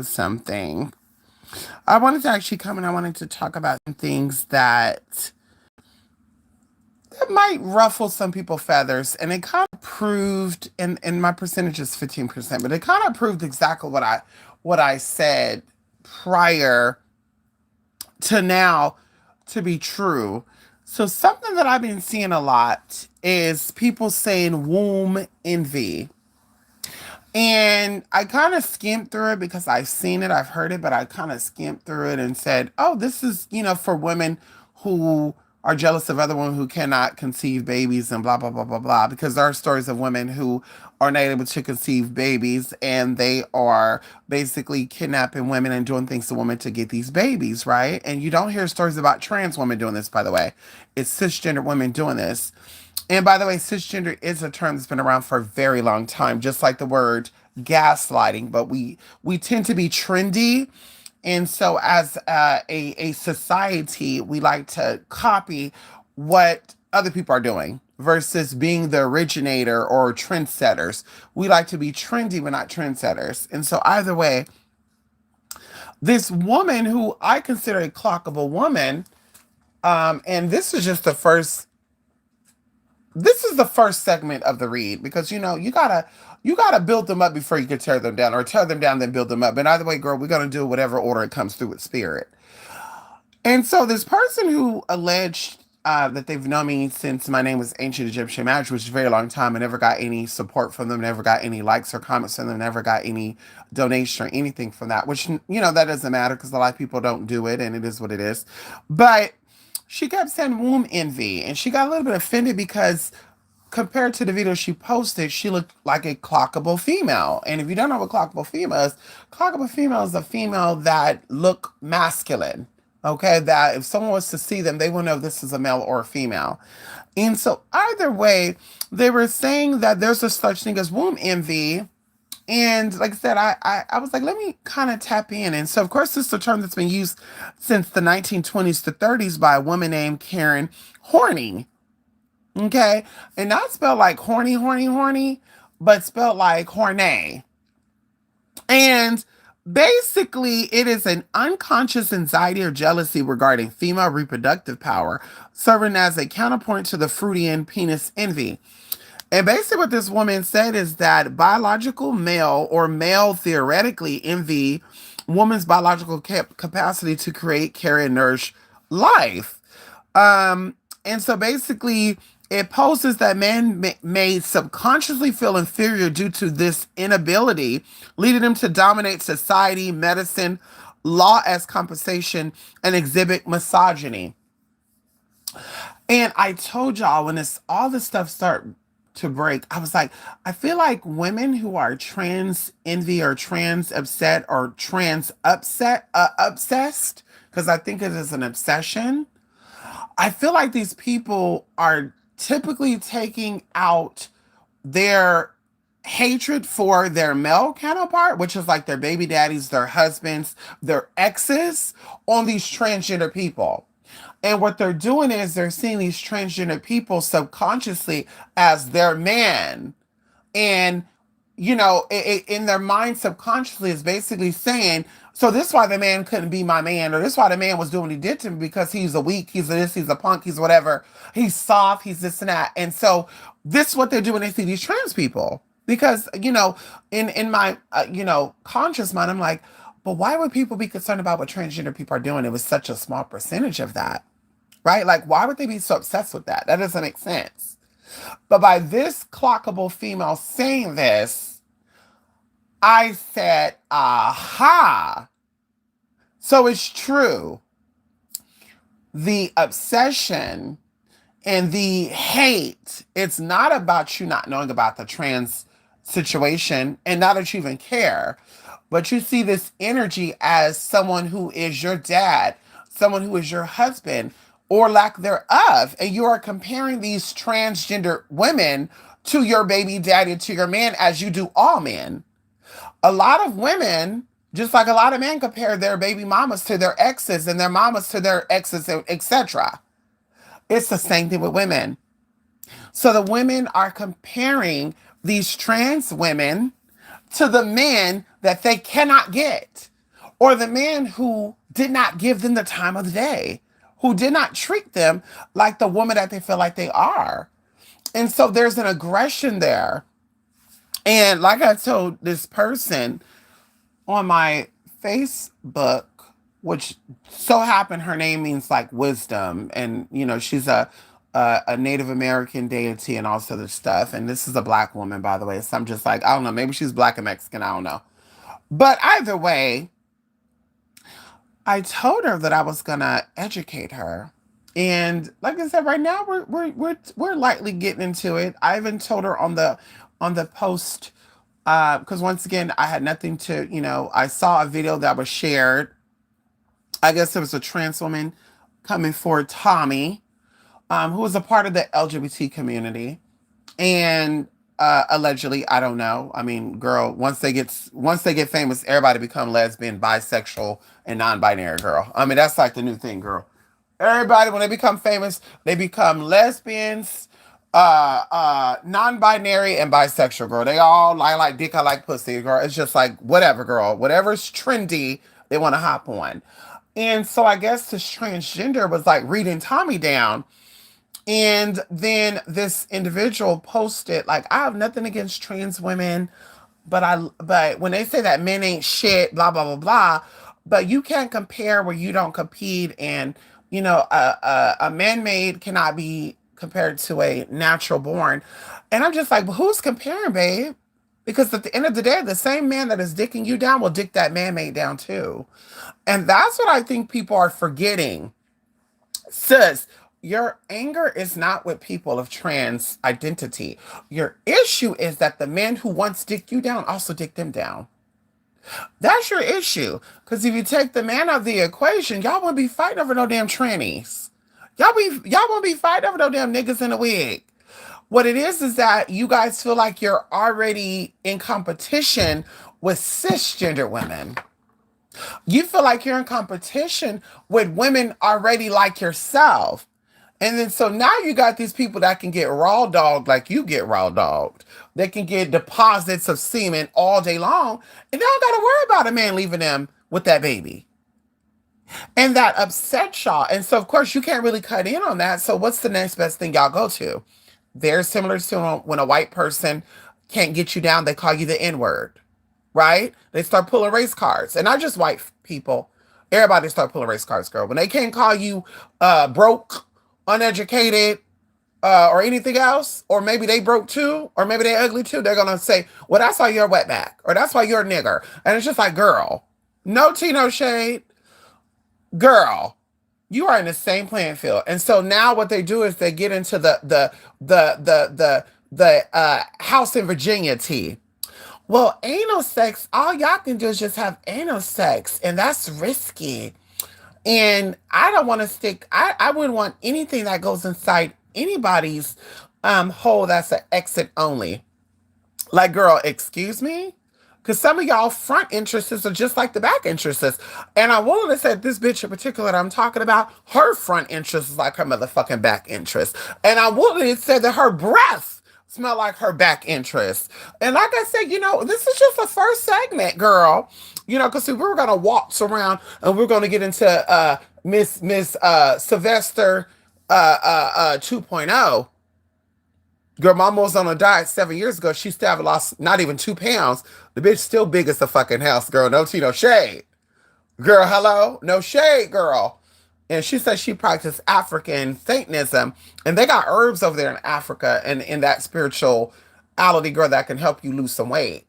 something. I wanted to actually come and I wanted to talk about some things that might ruffle some people's feathers. And it kind of proved, and my percentage is 15%, but it kind of proved exactly what I said prior to now to be true. So something that I've been seeing a lot is people saying womb envy. And I kind of skimmed through it because I've seen it, I've heard it, but I kind of skimmed through it and said, oh, this is, for women who are jealous of other women who cannot conceive babies and blah, blah, blah, blah, blah. Because there are stories of women who are not able to conceive babies and they are basically kidnapping women and doing things to women to get these babies, right? And you don't hear stories about trans women doing this, by the way. It's cisgender women doing this. And by the way, cisgender is a term that's been around for a very long time, just like the word gaslighting. But we tend to be trendy, and so as a society, we like to copy what other people are doing versus being the originator or trendsetters. We like to be trendy, but not trendsetters. And so either way, this woman who I consider a clockable woman, and this is the first segment of the read because you gotta build them up before you can tear them down, or tear them down then build them up. But either way, girl, we're gonna do whatever order it comes through with spirit. And so this person who alleged that they've known me since my name was Ancient Egyptian Magic, which is a very long time. I never got any support from them, never got any likes or comments from them, never got any donation or anything from that, which, that doesn't matter because a lot of people don't do it and it is what it is. But she kept saying womb envy and she got a little bit offended because compared to the video she posted, she looked like a clockable female. And if you don't know what clockable female is a female that look masculine. Okay, that if someone was to see them, they will know if this is a male or a female. And so either way, they were saying that there's a such thing as womb envy. And like I said, I was like, let me kind of tap in. And so, of course, this is a term that's been used since the 1920s to 30s by a woman named Karen Horney. Okay. And not spelled like horny, horny, horny, but spelled like horny. And basically, it is an unconscious anxiety or jealousy regarding female reproductive power, serving as a counterpoint to the Freudian penis envy. And basically, what this woman said is that biological male or male theoretically envy woman's biological capacity to create, carry, and nourish life. And so basically, it poses that men may subconsciously feel inferior due to this inability, leading them to dominate society, medicine, law as compensation, and exhibit misogyny. And I told y'all when all this stuff start to break, I was like, I feel like women who are trans envy or trans upset or obsessed, because I think it is an obsession. I feel like these people are typically taking out their hatred for their male counterpart, which is like their baby daddies, their husbands, their exes, on these transgender people. And what they're doing is they're seeing these transgender people subconsciously as their man. And, in their mind subconsciously is basically saying, so this is why the man couldn't be my man, or this is why the man was doing what he did to me because he's a weak, he's a this, he's a punk, he's whatever, he's soft, he's this and that. And so this is what they're doing. They see these trans people because, in my, conscious mind, I'm like, but why would people be concerned about what transgender people are doing? It was such a small percentage of that, right? Like, why would they be so obsessed with that? That doesn't make sense. But by this clockable female saying this, I said, aha. So it's true. The obsession and the hate, it's not about you not knowing about the trans situation and not that you even care, but you see this energy as someone who is your dad, someone who is your husband, or lack thereof. And you are comparing these transgender women to your baby daddy, to your man, as you do all men. A lot of women, just like a lot of men, compare their baby mamas to their exes and their mamas to their exes, etc. It's the same thing with women. So the women are comparing these trans women to the men that they cannot get, or the man who did not give them the time of the day, who did not treat them like the woman that they feel like they are. And so there's an aggression there. And like I told this person on my Facebook, which so happened her name means like wisdom, and she's a Native American deity and all this other stuff. And this is a black woman, by the way. So I'm just like, I don't know, maybe she's black and Mexican, I don't know. But either way, I told her that I was gonna educate her. And like I said, right now we're lightly getting into it. I even told her on the post, because once again I had nothing to, I saw a video that was shared. I guess it was a trans woman coming for Tommy, who was a part of the LGBT community, and allegedly, I don't know. I mean, girl, once they get famous, everybody become lesbian, bisexual, and non-binary. Girl, I mean that's like the new thing, girl. Everybody when they become famous, they become lesbians, non-binary, and bisexual. Girl, they all I like dick, I like pussy. Girl, it's just like whatever, girl. Whatever's trendy, they want to hop on. And so I guess this transgender was like reading Tommy down. And then this individual posted, like, I have nothing against trans women, but when they say that men ain't shit, blah blah blah blah, but you can't compare where you don't compete, and a man-made cannot be compared to a natural born. And I'm just like, well, who's comparing, babe? Because at the end of the day, the same man that is dicking you down will dick that man-made down too. And that's what I think people are forgetting. Sis, your anger is not with people of trans identity. Your issue is that the men who once dicked you down also dick them down. That's your issue. Because if you take the man out of the equation, y'all won't be fighting over no damn trannies. Y'all won't be fighting over no damn niggas in a wig. What it is that you guys feel like you're already in competition with cisgender women. You feel like you're in competition with women already like yourself. And then so now you got these people that can get raw dogged like you get raw dogged. They can get deposits of semen all day long, and they don't got to worry about a man leaving them with that baby. And that upsets y'all. And so, of course, you can't really cut in on that. So, what's the next best thing y'all go to? Very similar to when a white person can't get you down, they call you the N word, right? They start pulling race cards. And not just white people. Everybody start pulling race cards, girl. When they can't call you broke, uneducated, or anything else, or maybe they broke too, or maybe they ugly too, they're gonna say, well, that's why you're a wetback, or that's why you're a nigger. And it's just like, girl, no tea, no shade. Girl, you are in the same playing field. And so now what they do is they get into the house in Virginia tea. Well, anal sex, all y'all can do is just have anal sex, and that's risky. And I don't want to I wouldn't want anything that goes inside anybody's hole that's an exit only. Like, girl, excuse me? Because some of y'all front interests are just like the back interests. And I wanted to say this bitch in particular that I'm talking about, her front interest is like her motherfucking back interest. And I wanted to say that her breath smell like her back interest. And like I said, this is just the first segment, girl. Because we were going to waltz around and we're going to get into Miss Sylvester 2.0. Girl, my mom was on a diet 7 years ago. She still haven't lost not even 2 pounds. The bitch still big as the fucking house, girl. No tea, no shade. Girl, hello? No shade, girl. And she said she practiced African Satanism. And they got herbs over there in Africa and in that spirituality, girl, that can help you lose some weight.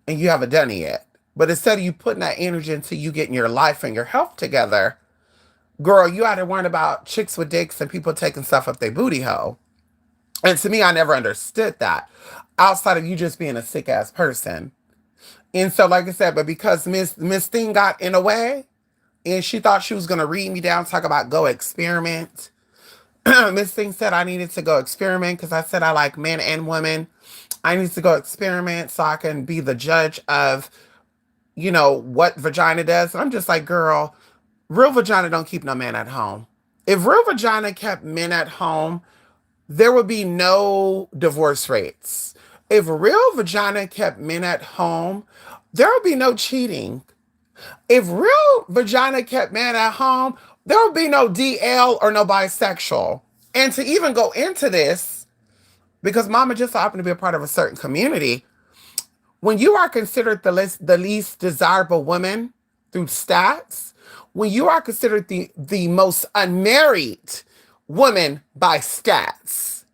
And you haven't done it yet. But instead of you putting that energy into you getting your life and your health together, girl, you ought to worry about chicks with dicks and people taking stuff up their booty hole. And to me, I never understood that outside of you just being a sick ass person. And so, like I said, but because Miss Thing got in the way and she thought she was going to read me down, talk about go experiment. Miss Thing said I needed to go experiment because I said I like men and women. I need to go experiment so I can be the judge of, what vagina does. And I'm just like, girl, real vagina don't keep no man at home. If real vagina kept men at home, there would be no divorce rates. If real vagina kept men at home, there will be no cheating. If real vagina kept man at home, there will be no DL or no bisexual. And to even go into this, because mama just happened to be a part of a certain community, when you are considered the least desirable woman through stats, when you are considered the most unmarried woman by stats,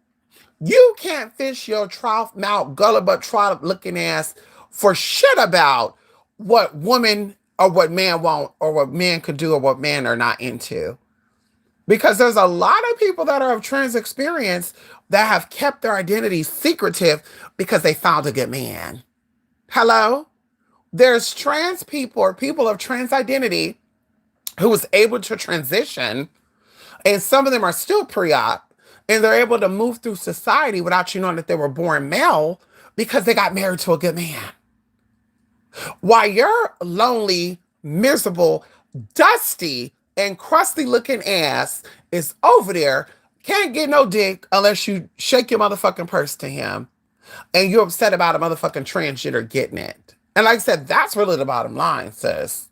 you can't fish your trough mouth, gullible, trollop looking ass for shit about what woman or what man want or what man could do or what men are not into. Because there's a lot of people that are of trans experience that have kept their identity secretive because they found a good man. Hello? There's trans people or people of trans identity who was able to transition, and some of them are still pre-op, and they're able to move through society without you knowing that they were born male because they got married to a good man. While your lonely, miserable, dusty, and crusty looking ass is over there, can't get no dick unless you shake your motherfucking purse to him and you're upset about a motherfucking transgender getting it. And like I said, that's really the bottom line, sis.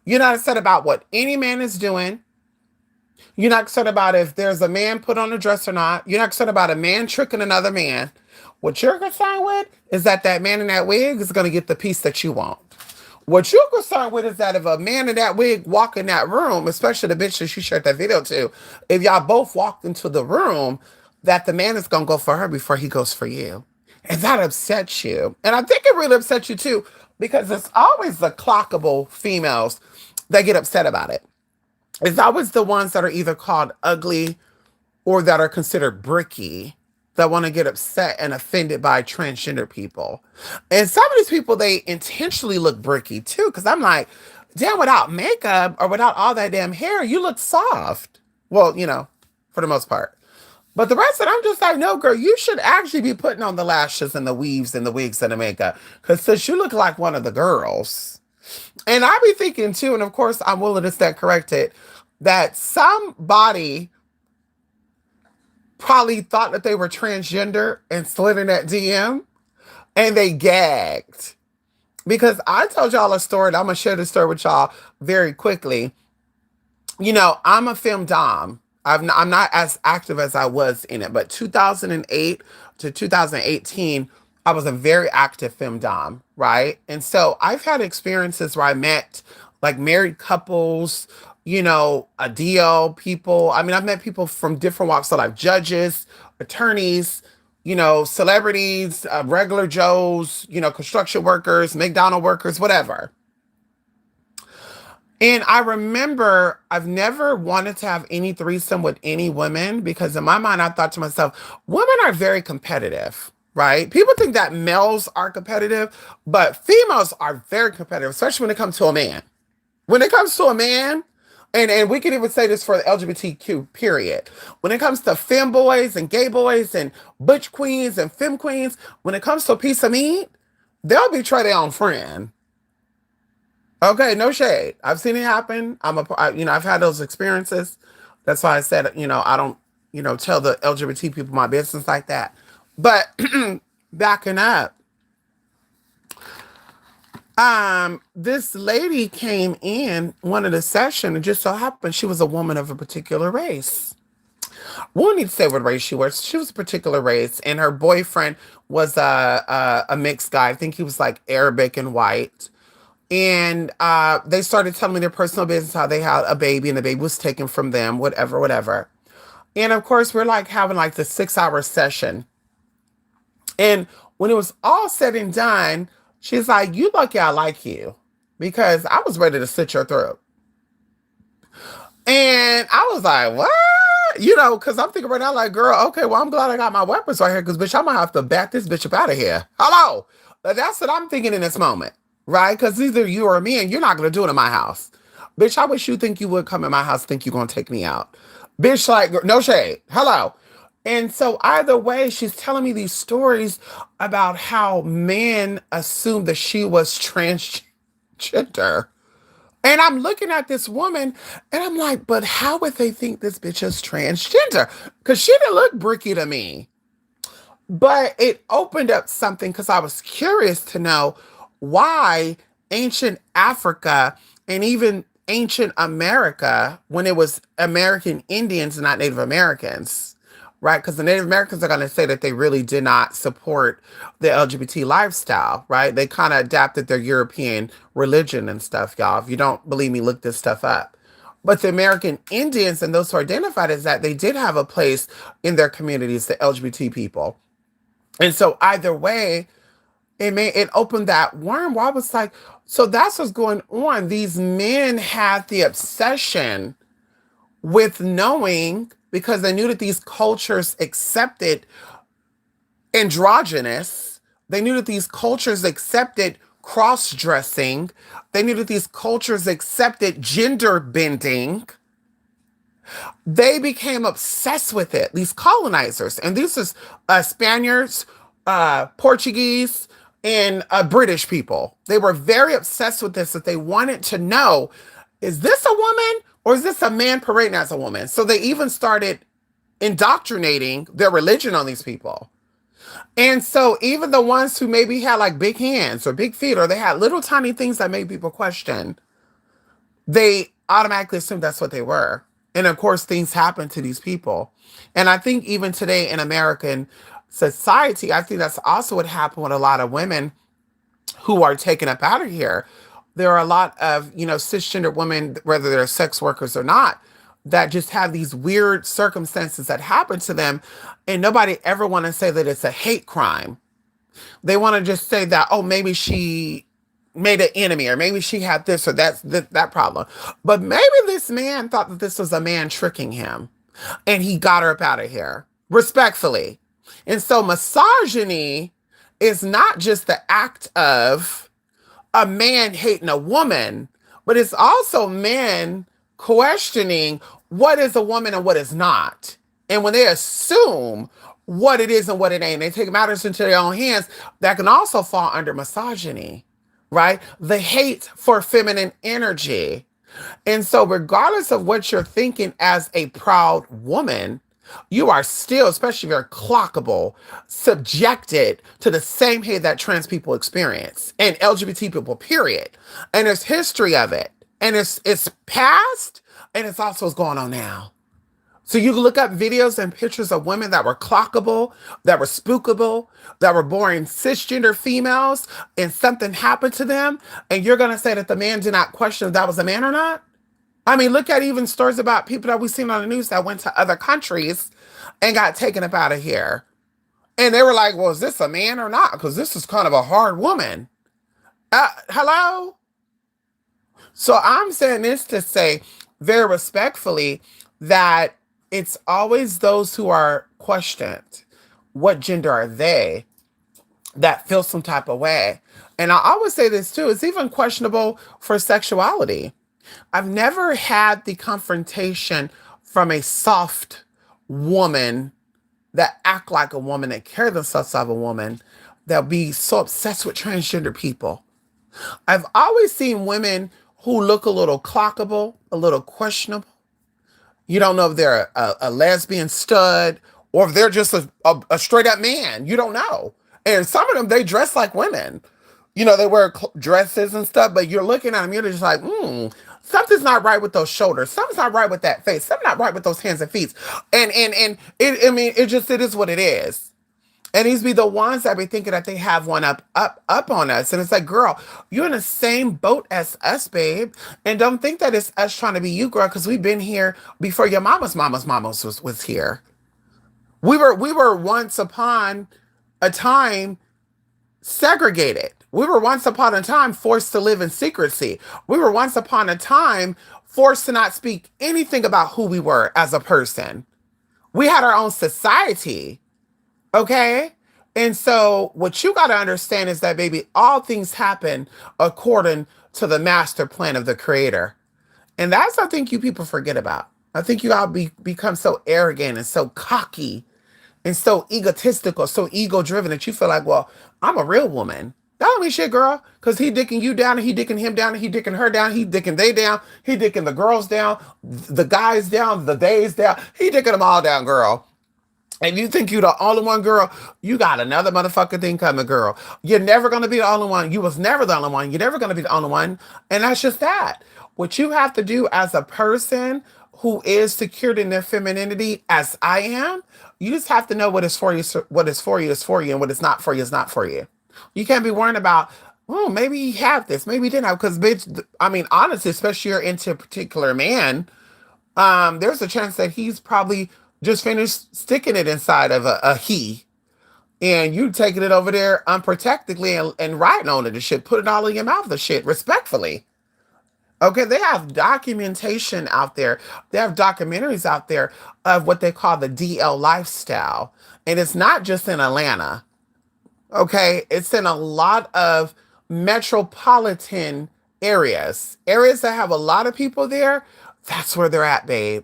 You're not upset about what any man is doing. You're not concerned about if there's a man put on a dress or not. You're not concerned about a man tricking another man. What you're concerned with is that that man in that wig is going to get the piece that you want. What you're concerned with is that if a man in that wig walk in that room, especially the bitch that you shared that video to, if y'all both walked into the room, that the man is going to go for her before he goes for you. And that upsets you. And I think it really upsets you too, because it's always the clockable females that get upset about it. It's always the ones that are either called ugly or that are considered bricky that want to get upset and offended by transgender people. And some of these people, they intentionally look bricky too, because I'm like, damn, without makeup or without all that damn hair, you look soft. Well, for the most part. But the rest of it, I'm just like, no, girl, you should actually be putting on the lashes and the weaves and the wigs and the makeup. Because since you look like one of the girls. And I be thinking too, and of course I'm willing to stand corrected, that somebody probably thought that they were transgender and slid in that DM and they gagged. Because I told y'all a story, and I'm going to share this story with y'all very quickly. I'm a film dom. I'm not as active as I was in it, but 2008 to 2018, I was a very active film dom, right? And so I've had experiences where I met like married couples, a DL people. I mean, I've met people from different walks of life, judges, attorneys, celebrities, regular Joes, construction workers, McDonald workers, whatever. And I remember I've never wanted to have any threesome with any women because in my mind, I thought to myself, women are very competitive, right? People think that males are competitive, but females are very competitive, especially when it comes to a man. When it comes to a man, and we can even say this for the LGBTQ period. When it comes to femboys and gay boys and butch queens and femme queens, when it comes to a piece of meat, they'll betray their own friend. Okay, no shade. I've seen it happen. I've had those experiences. That's why I said, I don't, tell the LGBT people my business like that. But backing up, this lady came in one of the session and just so happened she was a woman of a particular race. We won't need to say what race she was. She was a particular race, and her boyfriend was a mixed guy. I think he was like Arabic and white. And they started telling me their personal business, how they had a baby and the baby was taken from them, whatever, whatever. And of course, we're like having like the 6-hour session. And when it was all said and done, she's like, you lucky I like you because I was ready to slit your throat. And I was like, what? Because I'm thinking right now, like, girl, okay, well, I'm glad I got my weapons right here because, bitch, I'm going to have to back this bitch up out of here. Hello. That's what I'm thinking in this moment. Right? Because either you or me, and you're not going to do it in my house. Bitch, I wish you think you would come in my house, think you're going to take me out. Bitch, like, no shade. Hello. And so either way, she's telling me these stories about how men assumed that she was transgender. And I'm looking at this woman, and I'm like, but how would they think this bitch is transgender? Because she didn't look bricky to me. But it opened up something because I was curious to know why ancient Africa and even ancient America, when it was American Indians, not Native Americans, right? Because the Native Americans are going to say that they really did not support the LGBT lifestyle, right? They kind of adapted their European religion and stuff, y'all. If you don't believe me, look this stuff up. But the American Indians and those who are identified as that, they did have a place in their communities, the LGBT people. And so either way, it opened that worm where I was like, so that's what's going on. These men had the obsession with knowing, because they knew that these cultures accepted androgynous. They knew that these cultures accepted cross-dressing. They knew that these cultures accepted gender bending. They became obsessed with it, these colonizers. And these is Spaniards, Portuguese, and British people. They were very obsessed with this, that they wanted to know, is this a woman or is this a man parading as a woman? So they even started indoctrinating their religion on these people. And so even the ones who maybe had like big hands or big feet, or they had little tiny things that made people question, they automatically assumed that's what they were. And of course, things happen to these people. And I think even today in American society, I think that's also what happened with a lot of women who are taken up out of here. There are a lot of, cisgender women, whether they're sex workers or not, that just have these weird circumstances that happen to them. And nobody ever want to say that it's a hate crime. They want to just say that, oh, maybe she made an enemy, or maybe she had this or that problem. But maybe this man thought that this was a man tricking him, and he got her up out of here, respectfully. And so misogyny is not just the act of a man hating a woman, but it's also men questioning what is a woman and what is not. And when they assume what it is and what it ain't, they take matters into their own hands, that can also fall under misogyny, right? The hate for feminine energy. And so regardless of what you're thinking as a proud woman, you are still, especially if you're clockable, subjected to the same hate that trans people experience and LGBT people, period. And there's history of it. And it's past, and it's also what's going on now. So you can look up videos and pictures of women that were clockable, that were spookable, that were born cisgender females, and something happened to them, and you're going to say that the man did not question if that was a man or not? I mean, look at even stories about people that we've seen on the news that went to other countries and got taken up out of here. And they were like, well, is this a man or not? Because this is kind of a hard woman. Hello? So I'm saying this to say very respectfully that it's always those who are questioned. What gender are they? That feel some type of way. And I always say this too, it's even questionable for sexuality. I've never had the confrontation from a soft woman that act like a woman, that carry themselves like a woman, that be so obsessed with transgender people. I've always seen women who look a little clockable, a little questionable. You don't know if they're a lesbian stud or if they're just a straight up man. You don't know. And some of them, they dress like women. They wear dresses and stuff, but you're looking at them, you're just like, something's not right with those shoulders. Something's not right with that face. Something's not right with those hands and feet. And it is what it is. And these be the ones that be thinking that they have one up on us. And it's like, girl, you're in the same boat as us, babe. And don't think that it's us trying to be you, girl, because we've been here before your mama's was here. We were once upon a time segregated. We were once upon a time forced to live in secrecy. We were once upon a time forced to not speak anything about who we were as a person. We had our own society. Okay? And so what you got to understand is that, baby, all things happen according to the master plan of the creator. And that's, I think, you people forget about. I think you all become so arrogant and so cocky and so egotistical, so ego-driven that you feel like, well, I'm a real woman. That don't mean shit, girl. Because he dicking you down, and he dicking him down, and he dicking her down, he dicking they down, he dicking the girls down, the guys down, the days down. He dicking them all down, girl. And you think you the only one, girl, you got another motherfucking thing coming, girl. You're never gonna be the only one. You was never the only one. You're never gonna be the only one. And that's just that. What you have to do as a person who is secured in their femininity, as I am, you just have to know what is for you, what is for you is for you, and what is not for you is not for you. You can't be worrying about, oh, maybe he had this, maybe he didn't have, because bitch, I mean, honestly, especially you're into a particular man, there's a chance that he's probably just finished sticking it inside of a he, and you taking it over there unprotectedly and riding on it and shit, put it all in your mouth and shit, respectfully. Okay, they have documentation out there. They have documentaries out there of what they call the DL lifestyle. And it's not just in Atlanta. Okay, it's in a lot of metropolitan areas. Areas that have a lot of people there. That's where they're at, babe.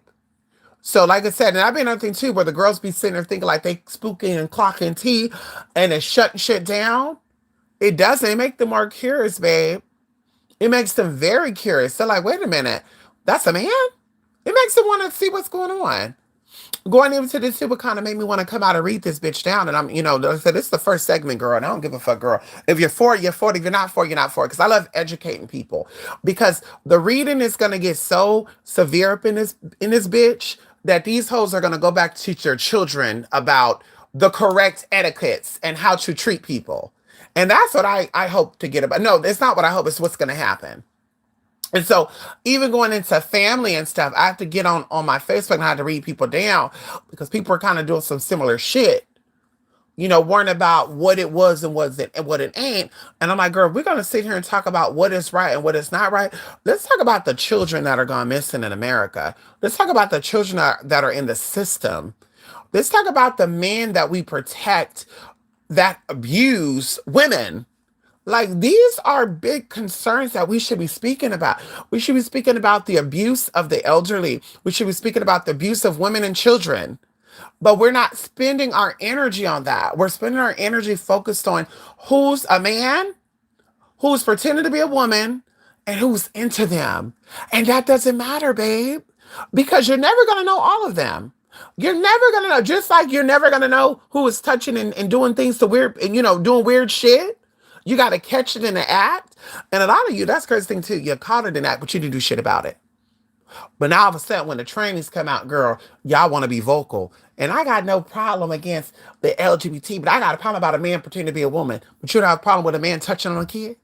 So, like I said, and I've been on thing too, where the girls be sitting there thinking like they spooking and clocking tea and it's shutting shit down. It doesn't. It make them more curious, babe. It makes them very curious. They're like, wait a minute, that's a man? It makes them want to see what's going on. Going into this too would kind of made me want to come out and read this bitch down. And I'm, like I said, this is the first segment, girl, and I don't give a fuck, girl. If you're for it, you're for it. If you're not for it, you're not for it. Because I love educating people. Because the reading is gonna get so severe up in this bitch that these hoes are gonna go back to teach their children about the correct etiquettes and how to treat people. And that's what I hope to get about. No, it's not what I hope, it's what's gonna happen. And so, even going into family and stuff, I have to get on my Facebook and I have to read people down because people are kind of doing some similar shit. Worrying about what it was and wasn't and what it ain't. And I'm like, girl, we're gonna sit here and talk about what is right and what is not right. Let's talk about the children that are gone missing in America. Let's talk about the children that are in the system. Let's talk about the men that we protect that abuse women. Like, these are big concerns that we should be speaking about. We should be speaking about the abuse of the elderly. We should be speaking about the abuse of women and children. But we're not spending our energy on that. We're spending our energy focused on who's a man, who's pretending to be a woman, and who's into them. And that doesn't matter, babe, because you're never going to know all of them. You're never going to know, just like you're never going to know who is touching and doing things to weird, and, doing weird shit. You got to catch it in the act. And a lot of you, that's crazy thing too. You caught it in that, but you didn't do shit about it. But now all of a sudden, when the trainings come out, girl, y'all want to be vocal. And I got no problem against the LGBT, but I got a problem about a man pretending to be a woman. But you don't have a problem with a man touching on a kid?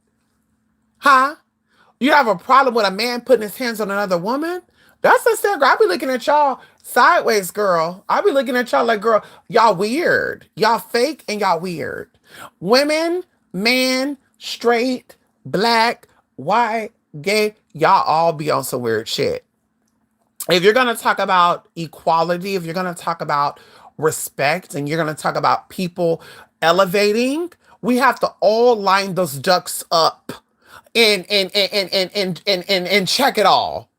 Huh? You have a problem with a man putting his hands on another woman? That's the thing, girl. I be looking at y'all sideways, girl. I be looking at y'all like, girl, y'all weird. Y'all fake and y'all weird. Women, man, straight, black, white, gay, y'all all be on some weird shit. If you're going to talk about equality, if you're going to talk about respect, and you're going to talk about people elevating, we have to all line those ducks up and check it all.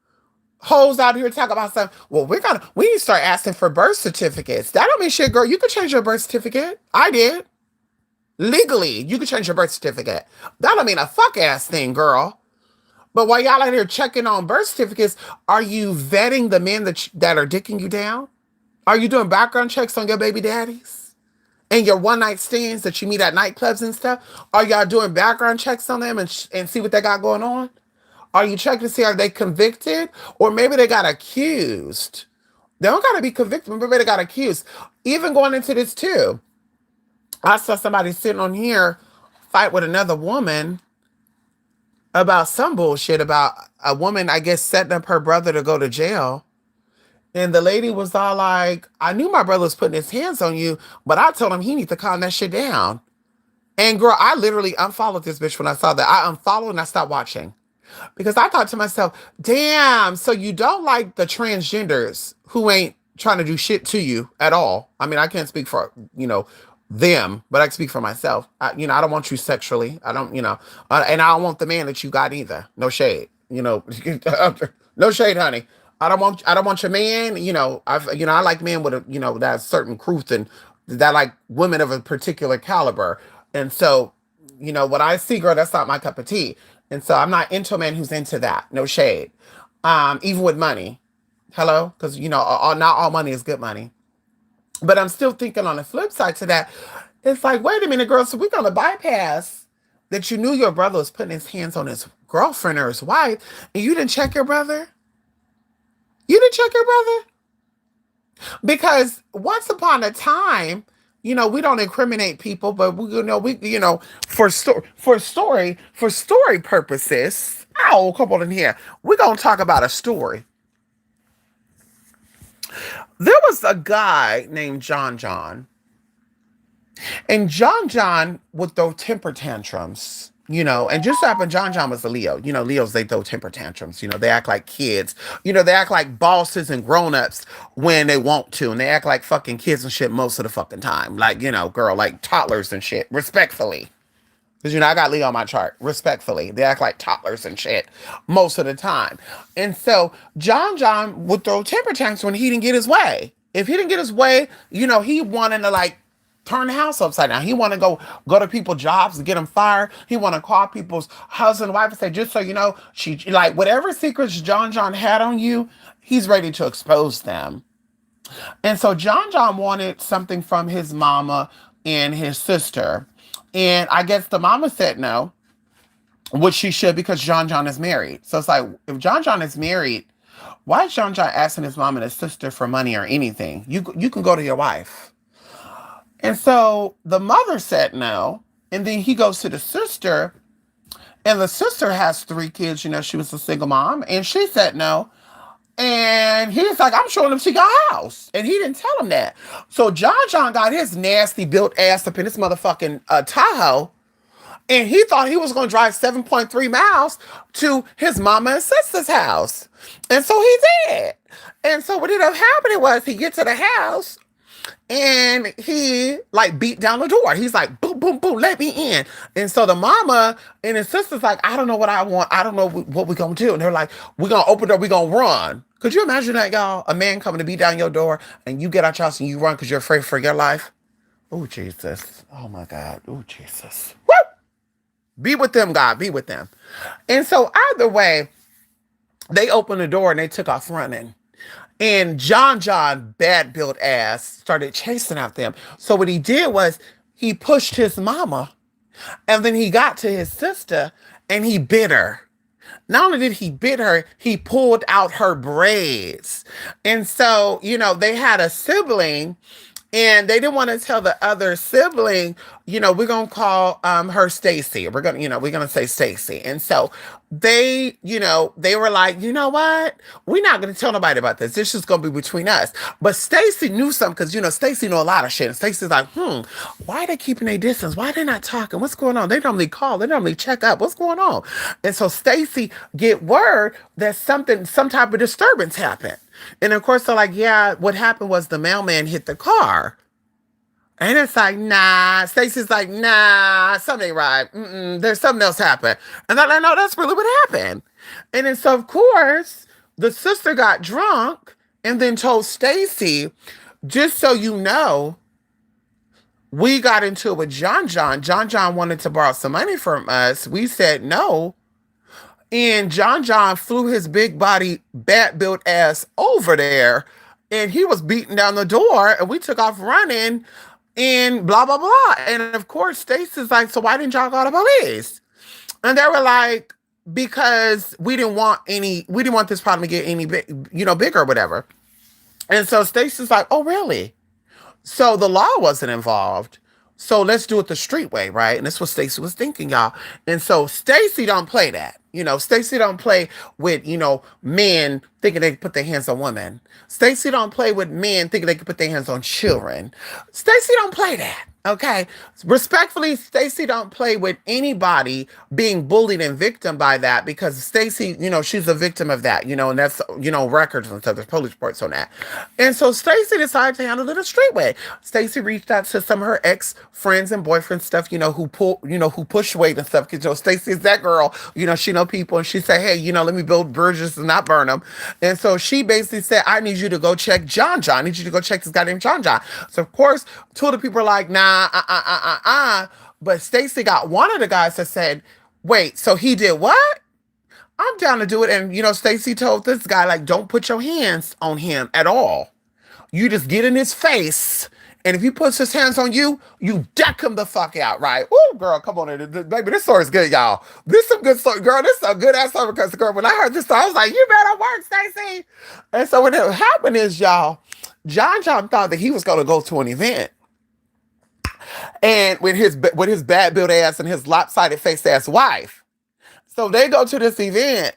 Hoes out here talk about stuff. Well, we need to start asking for birth certificates. That don't mean shit, girl. You could change your birth certificate. I did. Legally, you could change your birth certificate. That don't mean a fuck ass thing, girl. But while y'all out here checking on birth certificates, are you vetting the men that are dicking you down? Are you doing background checks on your baby daddies? And your one night stands that you meet at nightclubs and stuff? Are y'all doing background checks on them and see what they got going on? Are you checking to see are they convicted? Or maybe they got accused. They don't got to be convicted, but maybe they got accused. Even going into this too. I saw somebody sitting on here fight with another woman about some bullshit about a woman, I guess, setting up her brother to go to jail. And the lady was all like, I knew my brother was putting his hands on you, but I told him he need to calm that shit down. And girl, I literally unfollowed this bitch when I saw that. I unfollowed and I stopped watching. Because I thought to myself, damn, so you don't like the transgenders who ain't trying to do shit to you at all. I mean, I can't speak for, them, but I can speak for myself. I don't want you sexually. I don't, and I don't want the man that you got either. No shade, no shade, honey. I don't want your man. I like men with that certain truth and that like women of a particular caliber. And so, what I see, girl, that's not my cup of tea. And so I'm not into a man who's into that. No shade. Even with money. Hello? Because, not all money is good money. But I'm still thinking on the flip side to that. It's like, wait a minute, girl. So we're going to bypass that you knew your brother was putting his hands on his girlfriend or his wife, and you didn't check your brother? You didn't check your brother? Because once upon a time, we don't incriminate people, but for story purposes. Oh, come on in here. We're gonna talk about a story. There was a guy named John, and John would throw temper tantrums. And just so happened John was a Leo. Leos, they throw temper tantrums. They act like kids. They act like bosses and grown-ups when they want to. And they act like fucking kids and shit most of the fucking time. Like, girl, like toddlers and shit. Respectfully. Because, I got Leo on my chart. Respectfully. They act like toddlers and shit most of the time. And so John would throw temper tantrums when he didn't get his way. If he didn't get his way, he wanted to like turn the house upside down. He want to go to people's jobs and get them fired. He want to call people's husband and wife and say, just so you know, she like whatever secrets John had on you, he's ready to expose them. And so John wanted something from his mama and his sister. And I guess the mama said no, which she should because John is married. So it's like, if John is married, why is John asking his mom and his sister for money or anything? You can go to your wife. And so the mother said no. And then he goes to the sister. And the sister has 3 kids. She was a single mom. And she said no. And he's like, I'm showing him she got a house. And he didn't tell him that. So John got his nasty built ass up in this motherfucking Tahoe. And he thought he was going to drive 7.3 miles to his mama and sister's house. And so he did. And so what ended up happening was he get to the house and he like beat down the door. He's like, boom, boom, boom, let me in. And so the mama and his sister's like, I don't know what I want. I don't know what we're going to do. And they're like, we're going to open the door. We're going to run. Could you imagine that, y'all? A man coming to beat down your door and you get out your house and you run because you're afraid for your life? Oh, Jesus. Oh, my God. Oh, Jesus. Woo! Be with them, God. Be with them. And so either way, they opened the door and they took off running. And John, bad built ass, started chasing after them. So what he did was he pushed his mama and then he got to his sister and he bit her. Not only did he bit her, he pulled out her braids. And so, they had a sibling and they didn't want to tell the other sibling, we're going to call her Stacy. We're going to say Stacy. And so they were like, you know what? We're not going to tell nobody about this. This is going to be between us. But Stacy knew something because, Stacy know a lot of shit. And Stacy's like, why are they keeping their distance? Why are they not talking? What's going on? They normally call. They normally check up. What's going on? And so Stacy get word that some type of disturbance happened. And of course, they're like, yeah, what happened was the mailman hit the car. And it's like, nah. Stacy's like, nah, something ain't right. There's something else happened. And they're like, no, that's really what happened. And then so, of course, the sister got drunk and then told Stacy, just so you know, we got into it with John. John wanted to borrow some money from us. We said no. And John flew his big body, bat built ass over there. And he was beating down the door. And we took off running and blah, blah, blah. And of course, Stacey's like, so why didn't y'all call the police? And they were like, because we didn't want this problem to get any bigger or whatever. And so Stacey's like, oh, really? So the law wasn't involved. So let's do it the street way, right? And that's what Stacey was thinking, y'all. And so Stacey don't play that. Stacey don't play with, men thinking they can put their hands on women. Stacey don't play with men thinking they can put their hands on children. Stacey don't play that. Okay. Respectfully, Stacey don't play with anybody being bullied and victim by that because Stacey, she's a victim of that, and that's, records and stuff. There's police reports on that. And so Stacey decided to handle it a street way. Stacey reached out to some of her ex-friends and boyfriend stuff, who push weight and stuff. Because, Stacey is that girl, she know people and she said, hey, let me build bridges and not burn them. And so she basically said, I need you to go check John. I need you to go check this guy named John. So of course, two of the people are like, nah, but Stacey got one of the guys that said, wait, so he did what? I'm down to do it. And, Stacey told this guy, like, don't put your hands on him at all. You just get in his face. And if he puts his hands on you, you deck him the fuck out, right? Oh, girl, come on. Baby, this story's good, y'all. This some good story. Girl, this is a good ass story because, girl, when I heard this story, I was like, you better work, Stacey. And so what happened is, y'all, John thought that he was going to go to an event. And with his bad built ass and his lopsided face ass wife. So they go to this event.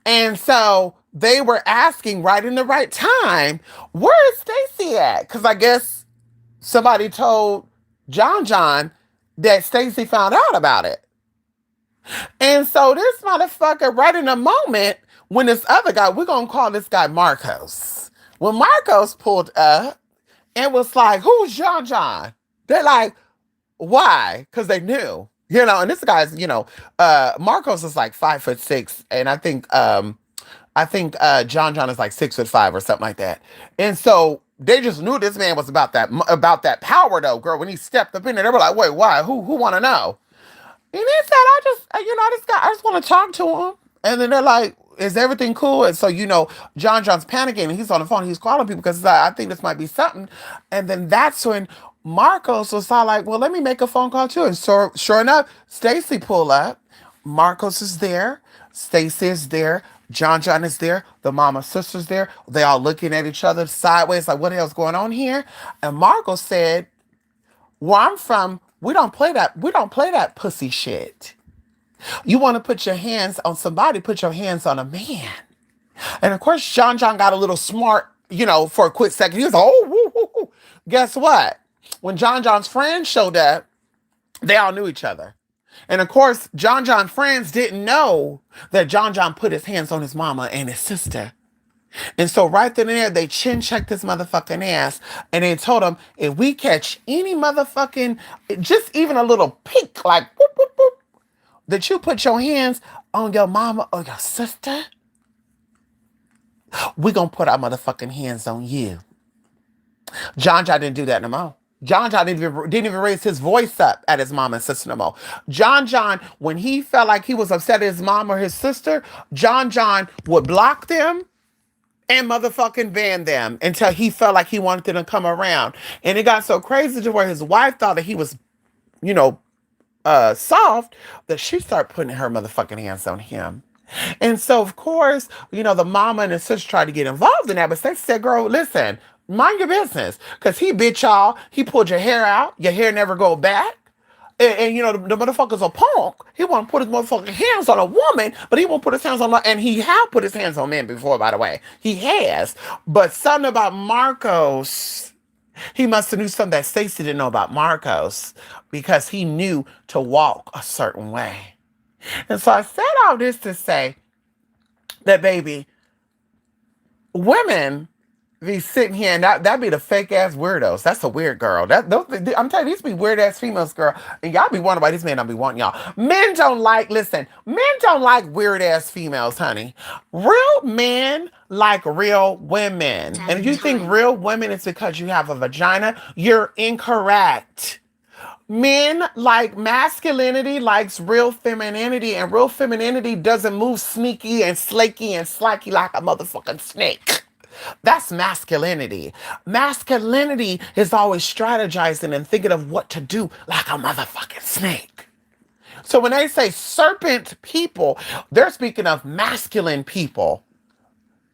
And so they were asking right in the right time, where is Stacey at? Because I guess somebody told John that Stacey found out about it. And so this motherfucker, right in a moment, when this other guy, we're going to call this guy Marcos. When Marcos pulled up and was like, who's John? They're like, why? Because they knew. And this guy's, Marcos is like 5'6", and I think John is like 6'5" or something like that. And so they just knew this man was about that power though, girl. When he stepped up in there, they were like, wait, why? Who want to know? And he said, I just want to talk to him. And then they're like, is everything cool? And so, John's panicking and he's on the phone. He's calling people because I think this might be something. And then that's when Marcos was all like, well, let me make a phone call too. And so, sure enough, Stacey pull up. Marcos is there. Stacey is there. John is there. The mama sister's there. They all looking at each other sideways like, what the hell's going on here? And Marcos said, where I'm from, we don't play that pussy shit. You want to put your hands on somebody, put your hands on a man. And of course, John got a little smart, for a quick second. He was like, oh, woo, woo, woo. Guess what? When John's friends showed up, they all knew each other. And of course, John's friends didn't know that John put his hands on his mama and his sister. And so right then and there, they chin checked his motherfucking ass. And they told him, if we catch any motherfucking, just even a little peek, like, whoop, whoop, whoop, that you put your hands on your mama or your sister, we gonna put our motherfucking hands on you. John didn't do that no more. John didn't even raise his voice up at his mom and sister no more. John, when he felt like he was upset at his mom or his sister, John would block them and motherfucking ban them until he felt like he wanted them to come around. And it got so crazy to where his wife thought that he was, soft, that she started putting her motherfucking hands on him. And so, of course, the mama and the sister tried to get involved in that, but they said, girl, listen, mind your business. Because he bit y'all, he pulled your hair out, your hair never go back. And the motherfucker's a punk. He want to put his motherfucking hands on a woman, but he won't put his hands on and he have put his hands on men before, by the way. He has. But something about Marcos, he must have knew something that Stacey didn't know about Marcos, because he knew to walk a certain way. And so I said all this to say that, baby, women be sitting here and that be the fake ass weirdos. That's a weird girl. I'm telling you, these be weird ass females, girl. And y'all be wondering why these men don't be wanting y'all. Men don't like weird ass females, honey. Real men like real women. And if you think real women is because you have a vagina, you're incorrect. Men like masculinity, likes real femininity, and real femininity doesn't move sneaky and slaky and slacky like a motherfucking snake. That's masculinity. Masculinity is always strategizing and thinking of what to do like a motherfucking snake. So when they say serpent people, they're speaking of masculine people.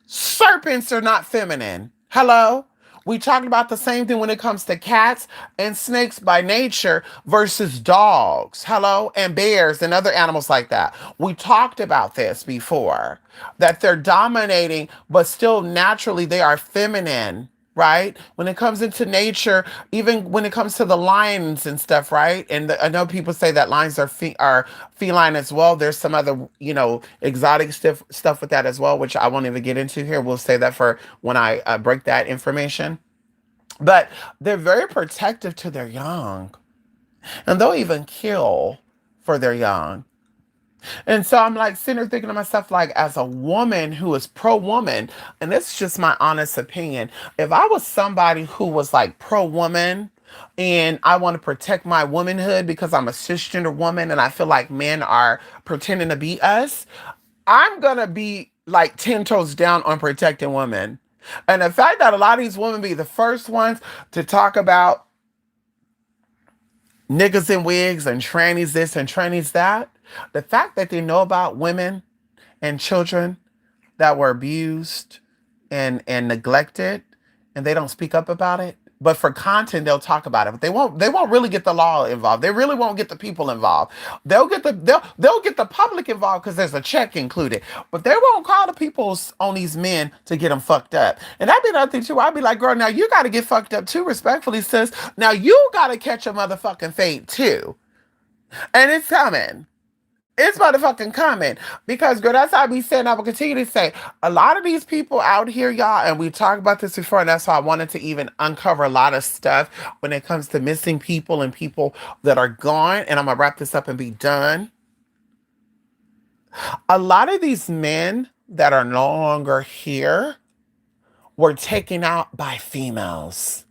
Serpents are not feminine. Hello? We talked about the same thing when it comes to cats and snakes by nature versus dogs, hello, and bears and other animals like that. We talked about this before, that they're dominating, but still naturally they are feminine, right? When it comes into nature, even when it comes to the lions and stuff, right? And I know people say that lions are feline as well. There's some other, exotic stuff with that as well, which I won't even get into here. We'll say that for when I break that information. But they're very protective to their young. And they'll even kill for their young. And so I'm like sitting there thinking to myself, like, as a woman who is pro-woman, and this is just my honest opinion, if I was somebody who was like pro-woman and I want to protect my womanhood because I'm a cisgender woman and I feel like men are pretending to be us, I'm going to be like 10 toes down on protecting women. And the fact that a lot of these women be the first ones to talk about niggas in wigs and trannies this and trannies that, the fact that they know about women and children that were abused and neglected, and they don't speak up about it. But for content, they'll talk about it. But they won't really get the law involved. They really won't get the people involved. They'll get the public involved because there's a check included. But they won't call the people on these men to get them fucked up. And that'd be another thing too. I'd be like, girl, now you gotta get fucked up too, respectfully, sis. Now you gotta catch a motherfucking fate too. And it's coming. It's motherfucking coming. Because, girl, that's how I be saying, I will continue to say, a lot of these people out here, y'all, and we talked about this before, and that's why I wanted to even uncover a lot of stuff when it comes to missing people and people that are gone. And I'm going to wrap this up and be done. A lot of these men that are no longer here were taken out by females.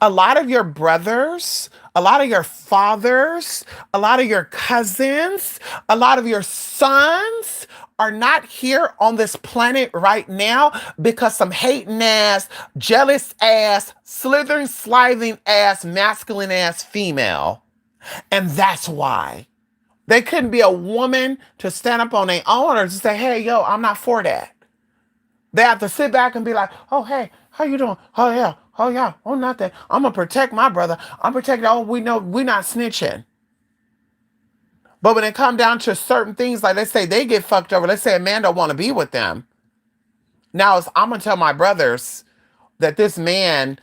A lot of your brothers, a lot of your fathers, a lot of your cousins, a lot of your sons are not here on this planet right now because some hating ass, jealous ass, slithering, slithing ass, masculine ass female. And that's why. They couldn't be a woman to stand up on their own or to say, hey, yo, I'm not for that. They have to sit back and be like, oh, hey, how you doing? Oh, yeah. Oh, yeah. Oh, nothing. I'm going to protect my brother. I'm protecting. Oh, we know we're not snitching. But when it come down to certain things, like let's say they get fucked over. Let's say a man don't want to be with them. Now, I'm going to tell my brothers that this man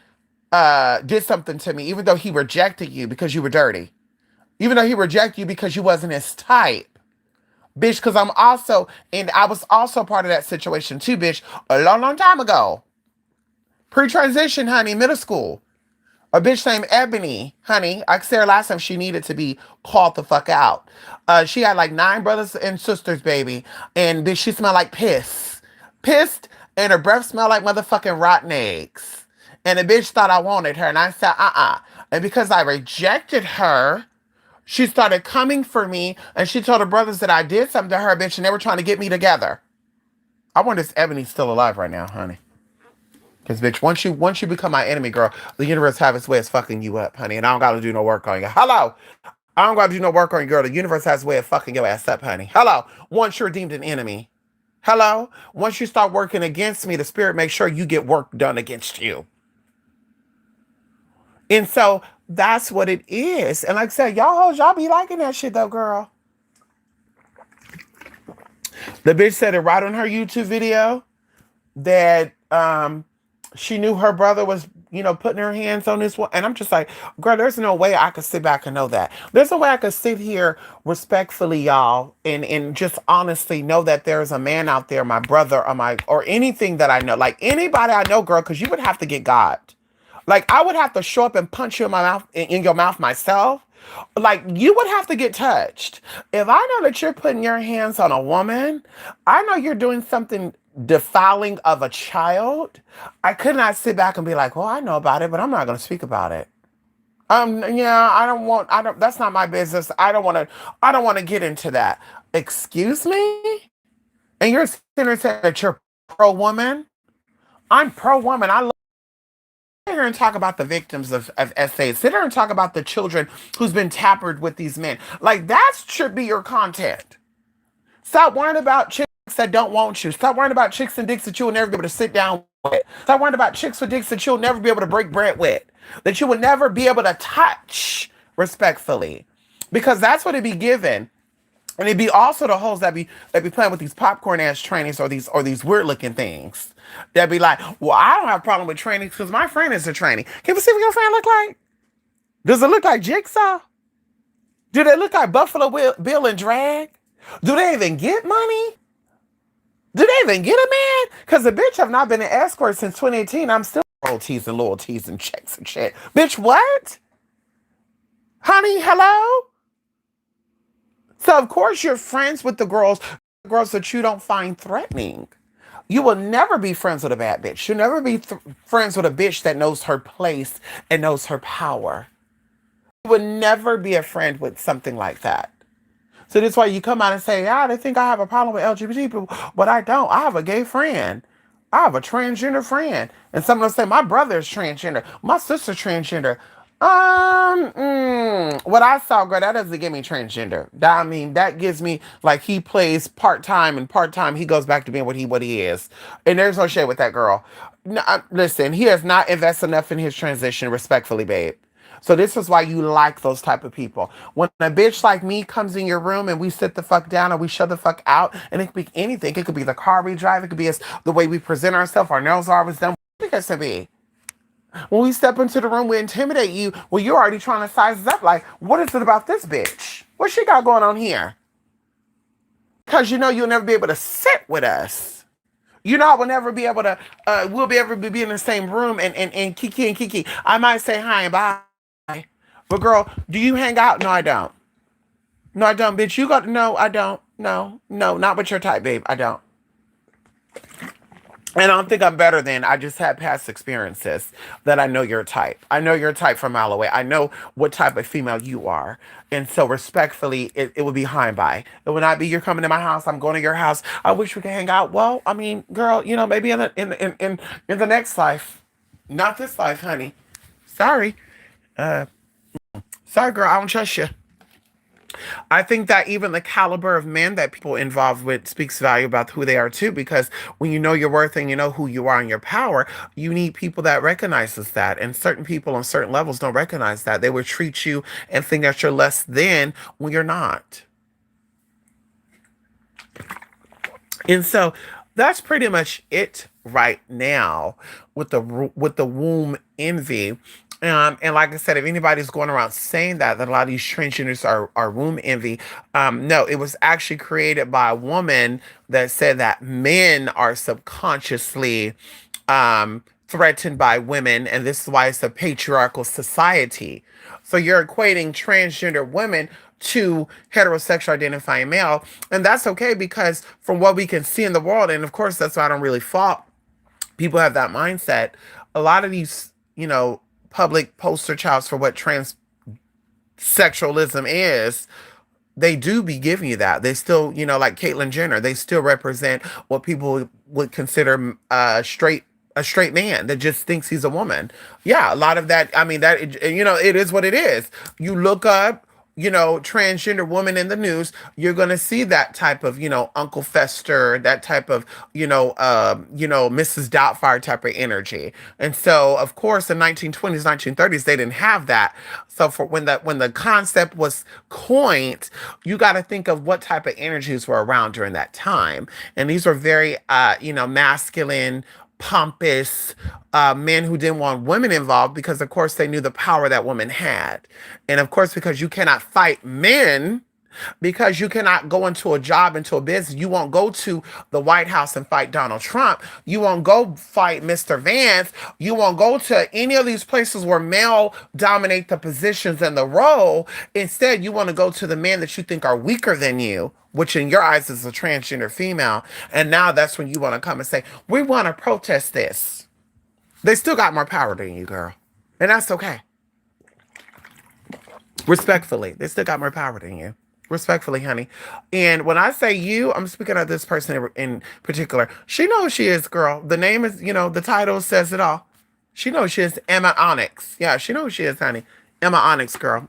did something to me, even though he rejected you because you were dirty. Even though he rejected you because you wasn't his type. Bitch, because I was also part of that situation too, bitch, a long, long time ago. Pre-transition, honey, middle school. A bitch named Ebony, honey. I said her last time she needed to be called the fuck out. She had like 9 brothers and sisters, baby. And bitch, she smelled like piss. Pissed, and her breath smelled like motherfucking rotten eggs. And the bitch thought I wanted her. And I said, And because I rejected her, she started coming for me, and she told her brothers that I did something to her, bitch, and they were trying to get me together. I wonder if Ebony's still alive right now, honey. Because, bitch, once you become my enemy, girl, the universe have its way of fucking you up, honey, and I don't got to do no work on you. Hello? I don't got to do no work on you, girl. The universe has a way of fucking your ass up, honey. Hello? Once you're deemed an enemy. Hello? Once you start working against me, the spirit makes sure you get work done against you. And so that's what it is. And like I said, y'all hoes, y'all be liking that shit though, girl. The bitch said it right on her YouTube video that she knew her brother was, putting her hands on this one. And I'm just like, girl, there's no way I could sit back and know that. There's no way I could sit here respectfully, y'all, and just honestly know that there's a man out there, my brother or anything that I know, like anybody I know, girl, because you would have to get God. Like, I would have to show up and punch you in my mouth, in your mouth myself. Like, you would have to get touched. If I know that you're putting your hands on a woman, I know you're doing something defiling of a child. I could not sit back and be like, well, I know about it, but I'm not going to speak about it. Yeah, that's not my business. I don't want to get into that. Excuse me? And you're sitting there saying that you're pro-woman? I'm pro-woman. Sit here and talk about the victims of essays. Sit here and talk about the children who's been tampered with these men. Like, that should be your content. Stop worrying about chicks that don't want you. Stop worrying about chicks and dicks that you will never be able to sit down with. Stop worrying about chicks with dicks that you'll never be able to break bread with. That you will never be able to touch respectfully. Because that's what it be given. And it'd be also the hoes that be playing with these popcorn ass trainings or these weird looking things. They'd be like, well, I don't have a problem with trainings because my friend is a trainee. Can we see what your friend look like? Does it look like Jigsaw? Do they look like Buffalo Bill and Drag? Do they even get money? Do they even get a man? Because the bitch have not been an escort since 2018. I'm still royalties and loyalties and checks and shit. Bitch, what? Honey, hello? So, of course, you're friends with the girls that you don't find threatening. You will never be friends with a bad bitch. You'll never be friends with a bitch that knows her place and knows her power. You would never be a friend with something like that. So that's why you come out and say, yeah, they think I have a problem with LGBT people, but I don't. I have a gay friend. I have a transgender friend. And someone will say, my brother is transgender. My sister's transgender. What I saw, girl, that doesn't give me transgender. I mean, that gives me like he plays part time and part time he goes back to being what he is. And there's no shade with that girl. No, listen, he has not invested enough in his transition, respectfully, babe. So this is why you like those type of people. When a bitch like me comes in your room and we sit the fuck down or we shut the fuck out, and it could be anything. It could be the car we drive. It could be us, the way we present ourselves. Our nails are always done. What it to be? When we step into the room, we intimidate you. Well, you're already trying to size us up. Like, what is it about this bitch? What she got going on here? Because you know you'll never be able to sit with us. You know I will never be able to, we'll be able to be in the same room and Kiki and Kiki. I might say hi and bye. But girl, do you hang out? No, I don't. No, I don't, bitch. You got, no, I don't. No, no, not with your type, babe. I don't. And I don't think I'm better than I just had past experiences that I know your type. I know your type from a mile away. I know what type of female you are. And so respectfully, it would be high and by. It would not be you're coming to my house, I'm going to your house. I wish we could hang out. Well, I mean, girl, you know, maybe in the next life. Not this life, honey. Sorry. Uh sorry, girl, I don't trust you. I think that even the caliber of men that people involved with speaks value about who they are too, because when you know your worth and you know who you are and your power, you need people that recognizes that. And certain people on certain levels don't recognize that. They would treat you and think that you're less than when you're not. And so that's pretty much it right now with the womb envy. And like I said, if anybody's going around saying that a lot of these transgenders are womb envy, no, it was actually created by a woman that said that men are subconsciously threatened by women, and this is why it's a patriarchal society. So you're equating transgender women to heterosexual identifying male, and that's okay because from what we can see in the world, and of course that's why I don't really fault people have that mindset. A lot of these, you know, public poster childs for what transsexualism is, they do be giving you that. They still, you know, like Caitlyn Jenner, they still represent what people would consider a straight man that just thinks he's a woman. Yeah, a lot of that. I mean, you know, it is what it is. You look up, you know, transgender woman in the news, you're gonna see that type of, you know, Uncle Fester, that type of, you know, Mrs. Doubtfire type of energy. And so, of course, in 1920s, 1930s, they didn't have that. So for when the concept was coined, you got to think of what type of energies were around during that time. And these were very, you know, masculine, pompous men who didn't want women involved because, of course, they knew the power that women had. And, of course, because you cannot fight men, because you cannot go into a job, into a business. You won't go to the White House and fight Donald Trump. You won't go fight Mr. Vance. You won't go to any of these places where male dominate the positions and the role. Instead, you want to go to the men that you think are weaker than you, which in your eyes is a transgender female. And now that's when you want to come and say, we want to protest this. They still got more power than you, girl. And that's okay. Respectfully, they still got more power than you. Respectfully, honey. And when I say you, I'm speaking of this person in particular. She knows she is, girl. The name is, you know, the title says it all. She knows she is Emma Onyx. Yeah, she knows she is, honey. Emma Onyx, girl.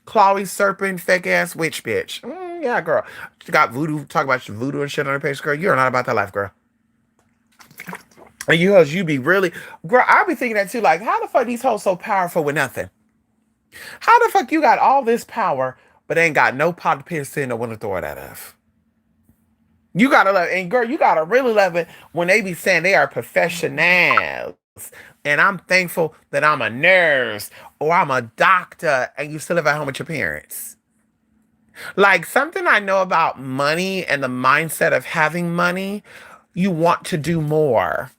Clawy serpent, fake ass witch bitch. Yeah, girl. She got voodoo, talk about voodoo and shit on her page, girl. You're not about that life, girl. And you be really, girl, I be thinking that too. Like, how the fuck these hoes so powerful with nothing? How the fuck you got all this power, but ain't got no pot to piss in or want to throw it out of? You gotta love, and girl, you gotta really love it when they be saying they are professionals. And I'm thankful that I'm a nurse or I'm a doctor and you still live at home with your parents. Like something I know about money and the mindset of having money, you want to do more.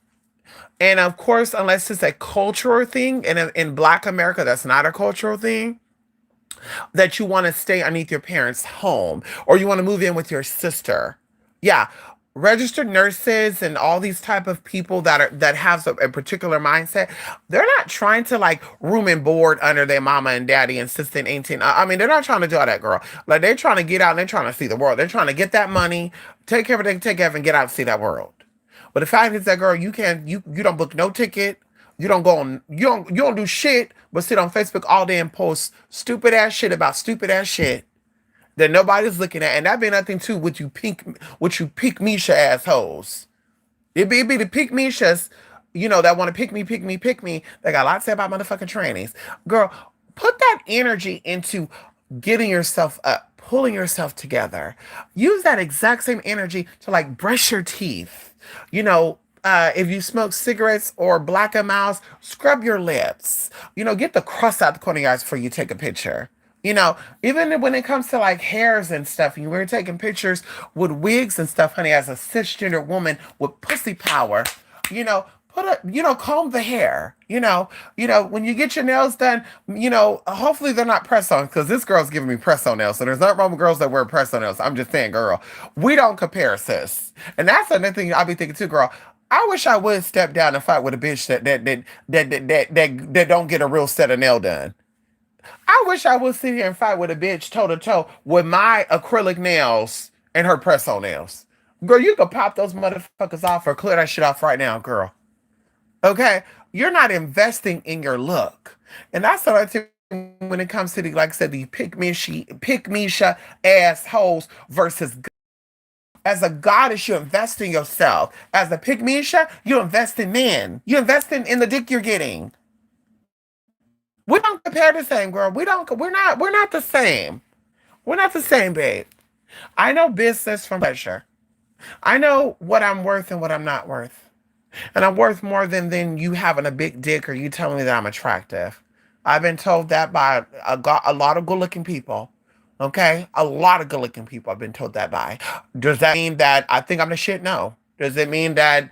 And of course, unless it's a cultural thing, and in Black America, that's not a cultural thing, that you want to stay underneath your parents' home or you want to move in with your sister. Yeah, registered nurses and all these type of people that have a particular mindset, they're not trying to like room and board under their mama and daddy and sister and auntie. I mean, they're not trying to do all that, girl. Like they're trying to get out and they're trying to see the world. They're trying to get that money, take care of it, take care of it, and get out and see that world. But the fact is that, girl, you don't book no ticket. You don't go on. You don't do shit but sit on Facebook all day and post stupid ass shit about stupid ass shit that nobody's looking at, and that be nothing too with you pick Misha assholes. It be the pick Mishas, that want to pick me. They got a lot to say about motherfucking trannies. Girl, put that energy into getting yourself up, pulling yourself together. Use that exact same energy to like brush your teeth. If you smoke cigarettes or black and mouse, scrub your lips. Get the crust out the corner of your eyes before you take a picture. Even when it comes to like hairs and stuff, and we're taking pictures with wigs and stuff, honey, as a cisgender woman with pussy power, comb the hair. When you get your nails done, hopefully they're not press on, because this girl's giving me press on nails. So there's not wrong with girls that wear press on nails. I'm just saying, girl, we don't compare, sis. And that's another thing I'll be thinking too, girl. I wish I would step down and fight with a bitch that don't get a real set of nail done. I wish I would sit here and fight with a bitch toe to toe with my acrylic nails and her press on nails. Girl, you could pop those motherfuckers off or clear that shit off right now, girl. Okay? You're not investing in your look. And that's what I think when it comes to the, like I said, the pick Misha assholes versus as a goddess, you invest in yourself. As a pick Misha, you invest in men. You invest in the dick you're getting. We don't compare the same, girl. We're not the same. We're not the same, babe. I know business from pleasure. I know what I'm worth and what I'm not worth. And I'm worth more than you having a big dick or you telling me that I'm attractive. I've been told that by a lot of good looking people. Okay? A lot of good looking people I've been told that by. Does that mean that I think I'm the shit? No. Does it mean that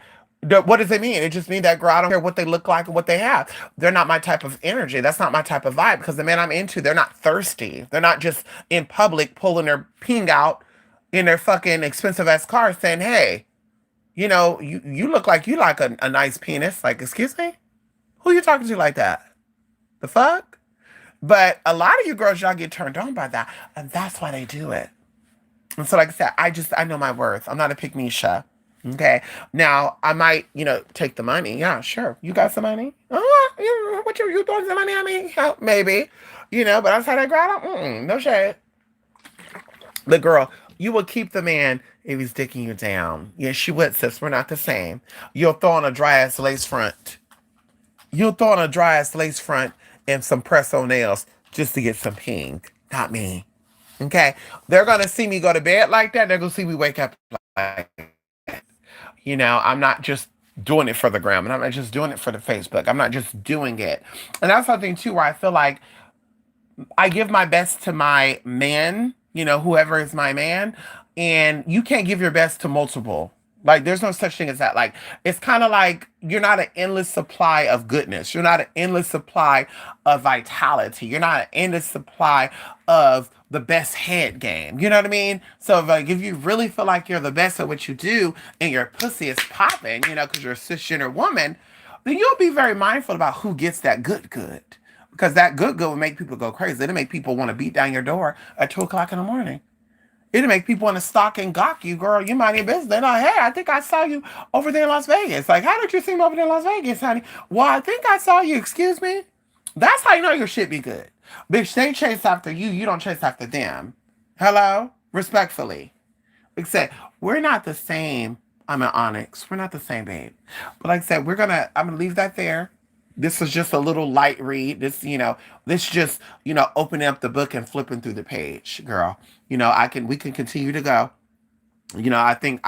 what does it mean? It just means that, girl, I don't care what they look like and what they have. They're not my type of energy. That's not my type of vibe, because the men I'm into, they're not thirsty. They're not just in public pulling their ping out in their fucking expensive ass car saying, hey, you look like you like a nice penis. Like, excuse me? Who you talking to like that? The fuck? But a lot of you girls, y'all get turned on by that. And that's why they do it. And so, like I said, I know my worth. I'm not a pick me shot. Okay. Now, I might, take the money. Yeah, sure. You got some money? Oh, what you throwing some money at me? Yeah, maybe. But outside that girl, no shade. The girl, you will keep the man if he's dicking you down. Yes, you would, sis. We're not the same. You'll throw on a dry ass lace front. You'll throw on a dry ass lace front and some press on nails just to get some pink. Not me. Okay? They're going to see me go to bed like that. They're going to see me wake up like that. I'm not just doing it for the gram, and I'm not just doing it for the Facebook. I'm not just doing it. And that's something, too, where I feel like I give my best to my man, whoever is my man, and you can't give your best to multiple. Like, there's no such thing as that. Like, it's kind of like you're not an endless supply of goodness. You're not an endless supply of vitality. You're not an endless supply of the best head game. You know what I mean? So, if you really feel like you're the best at what you do and your pussy is popping, because you're a cisgender woman, then you'll be very mindful about who gets that good. Because that good will make people go crazy. It'll make people want to beat down your door at 2 o'clock in the morning. It'll make people want to stalk and gawk you, girl. You mind your business. They're like, hey, I think I saw you over there in Las Vegas. Like, how did you see me over there in Las Vegas, honey? Well, I think I saw you. Excuse me? That's how you know your shit be good. Bitch, they chase after you. You don't chase after them. Hello? Respectfully. Except, we're not the same. I'm an Onyx. We're not the same, babe. But like I said, I'm going to leave that there. This is just a little light read. This just, opening up the book and flipping through the page, girl. We can continue to go. I think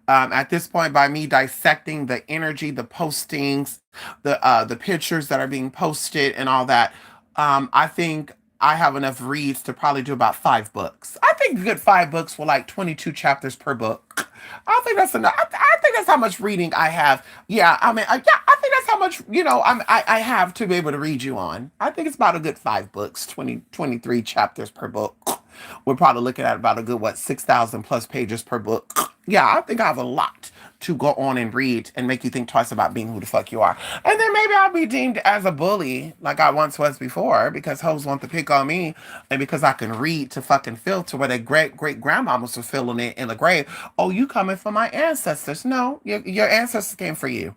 at this point, by me dissecting the energy, the postings, the pictures that are being posted and all that, I think I have enough reads to probably do about 5 books. I think a good 5 books for like 22 chapters per book. I think that's enough. I think that's how much reading I have. Yeah, I mean, I think that's how much, I have to be able to read you on. I think it's about a good 5 books, 23 chapters per book. We're probably looking at about a good, 6,000 plus pages per book. Yeah, I think I have a lot to go on and read and make you think twice about being who the fuck you are. And then maybe I'll be deemed as a bully like I once was before because hoes want to pick on me and because I can read to fucking filter where their great grandmamas were feeling it in the grave. Oh, you coming for my ancestors. No, your ancestors came for you.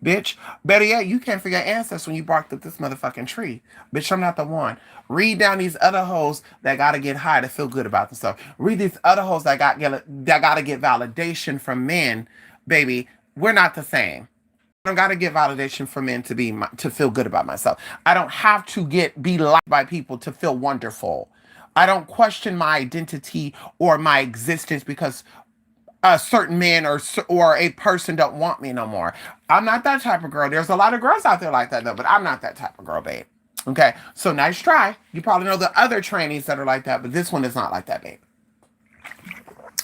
Bitch, better yet, you came for your ancestors when you barked up this motherfucking tree. Bitch, I'm not the one. Read down these other hoes that gotta get high to feel good about themselves. Read these other hoes that gotta get validation from men. Baby, we're not the same. I don't gotta get validation from men to feel good about myself. I don't have to be liked by people to feel wonderful. I don't question my identity or my existence because a certain man or a person don't want me no more. I'm not that type of girl. There's a lot of girls out there like that though, but I'm not that type of girl, babe. Okay, so nice try. You probably know the other trainees that are like that, but this one is not like that, babe.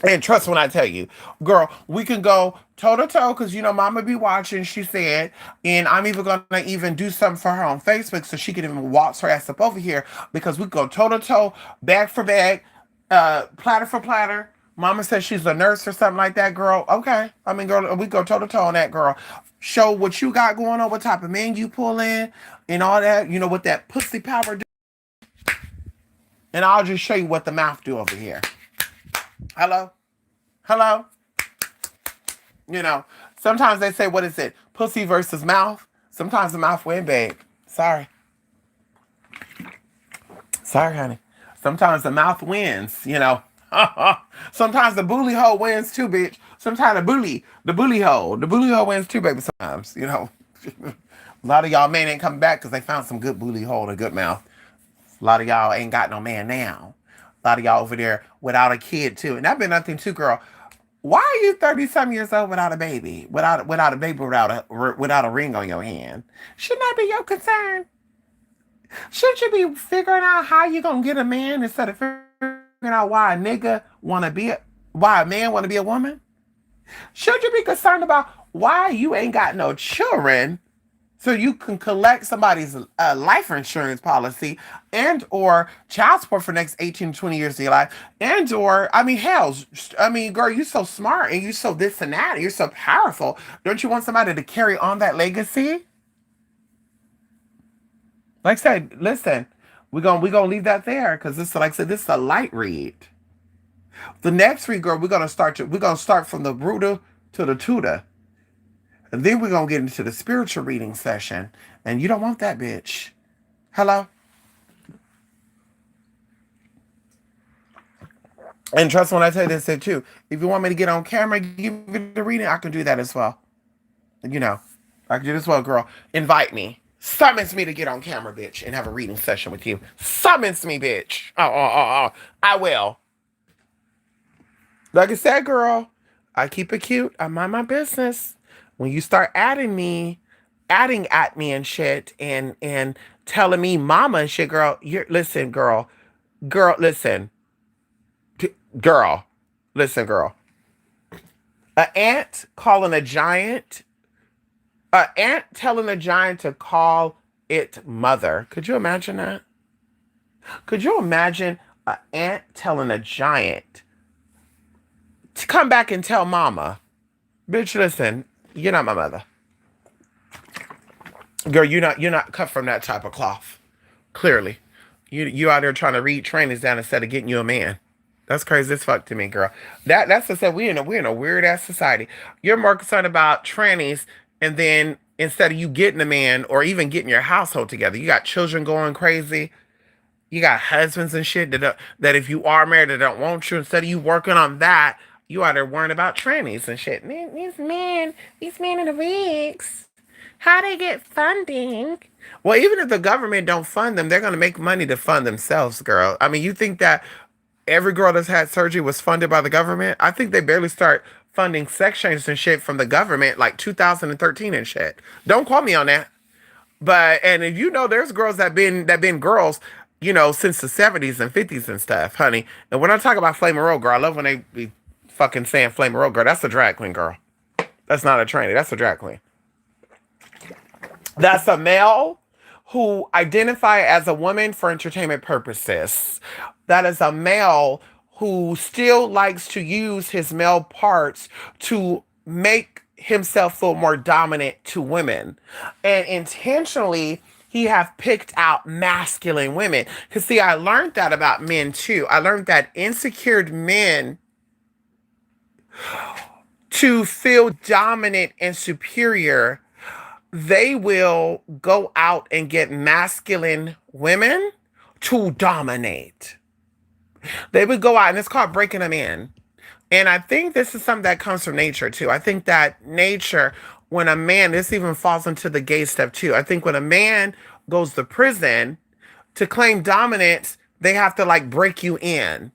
And trust when I tell you, girl, we can go toe to toe because you know Mama be watching. She said, and I'm even gonna even do something for her on Facebook so she can even waltz her ass up over here because we go toe to toe, bag for bag, platter for platter. Mama says she's a nurse or something like that, girl. Okay, I mean, girl, we go toe to toe on that, girl. Show what you got going on, what type of men you pull in, and all that. You know what that pussy power do, and I'll just show you what the mouth do over here. Hello. Hello? You know, sometimes they say, what is it? Pussy versus mouth. Sometimes the mouth win, babe. Sorry. Sorry, honey. Sometimes the mouth wins, you know. Sometimes the bully hole wins too, bitch. Sometimes the bully hole wins too, baby. Sometimes, you know. A lot of y'all men ain't coming back because they found some good bully hole and a good mouth. A lot of y'all ain't got no man now. A lot of y'all over there without a kid too. And that been nothing too, girl. Why are you 30-some years old without a baby? Without a baby without a ring on your hand? Shouldn't that be your concern? Shouldn't you be figuring out how you gonna get a man instead of figuring out why a nigga why a man wanna be a woman? Should you be concerned about why you ain't got no children so you can collect somebody's life insurance policy and or child support for the next 18 to 20 years of your life and or I mean hell, I mean girl, you so smart and you so this and that and you're so powerful. Don't you want somebody to carry on that legacy? Like I said, listen, we gonna leave that there because this, like I said, this is a light read. The next read, girl, we're gonna start from the Bruta to the Tutor. And then we're going to get into the spiritual reading session. And you don't want that, bitch. Hello? And trust when I tell you this too. If you want me to get on camera, give you the reading, I can do that as well. You know, I can do this as well, girl. Invite me. Summons me to get on camera, bitch, and have a reading session with you. Summons me, bitch. Oh. I will. Like I said, girl, I keep it cute. I mind my business. When you start adding at me and shit and telling me mama and shit, girl, listen, girl, listen, girl, listen, girl. An ant calling a giant, an ant telling a giant to call it mother. Could you imagine that? Could you imagine an ant telling a giant to come back and tell mama, bitch, listen, you're not my mother. Girl, you're not cut from that type of cloth. Clearly. You out there trying to read trainings down instead of getting you a man. That's crazy as fuck to me, girl. That's to say we're in a weird ass society. You're more concerned about trannies and then instead of you getting a man or even getting your household together, you got children going crazy. You got husbands and shit that if you are married, they don't want you. Instead of you working on that, you out there worrying about trannies and shit. Man, these men in the wigs, how they get funding? Well, even if the government don't fund them, they're gonna make money to fund themselves, girl. I mean, you think that every girl that's had surgery was funded by the government? I think they barely start funding sex changes and shit from the government like 2013 and shit. Don't quote me on that. But and if you know, there's girls that been girls, you know, since the 70s and 50s and stuff, honey. And when I talk about Flame Roll, girl, I love when they be fucking saying Flame Roll, girl. That's a drag queen, girl. That's not a trainee. That's a drag queen. That's a male who identify as a woman for entertainment purposes. That is a male who still likes to use his male parts to make himself feel more dominant to women. And intentionally, he have picked out masculine women. Because see, I learned that about men too. I learned that insecure men, to feel dominant and superior, they will go out and get masculine women to dominate. They would go out, and it's called breaking them in. And I think this is something that comes from nature too. I think that nature, when a man, this even falls into the gay stuff too. I think when a man goes to prison to claim dominance, they have to like break you in.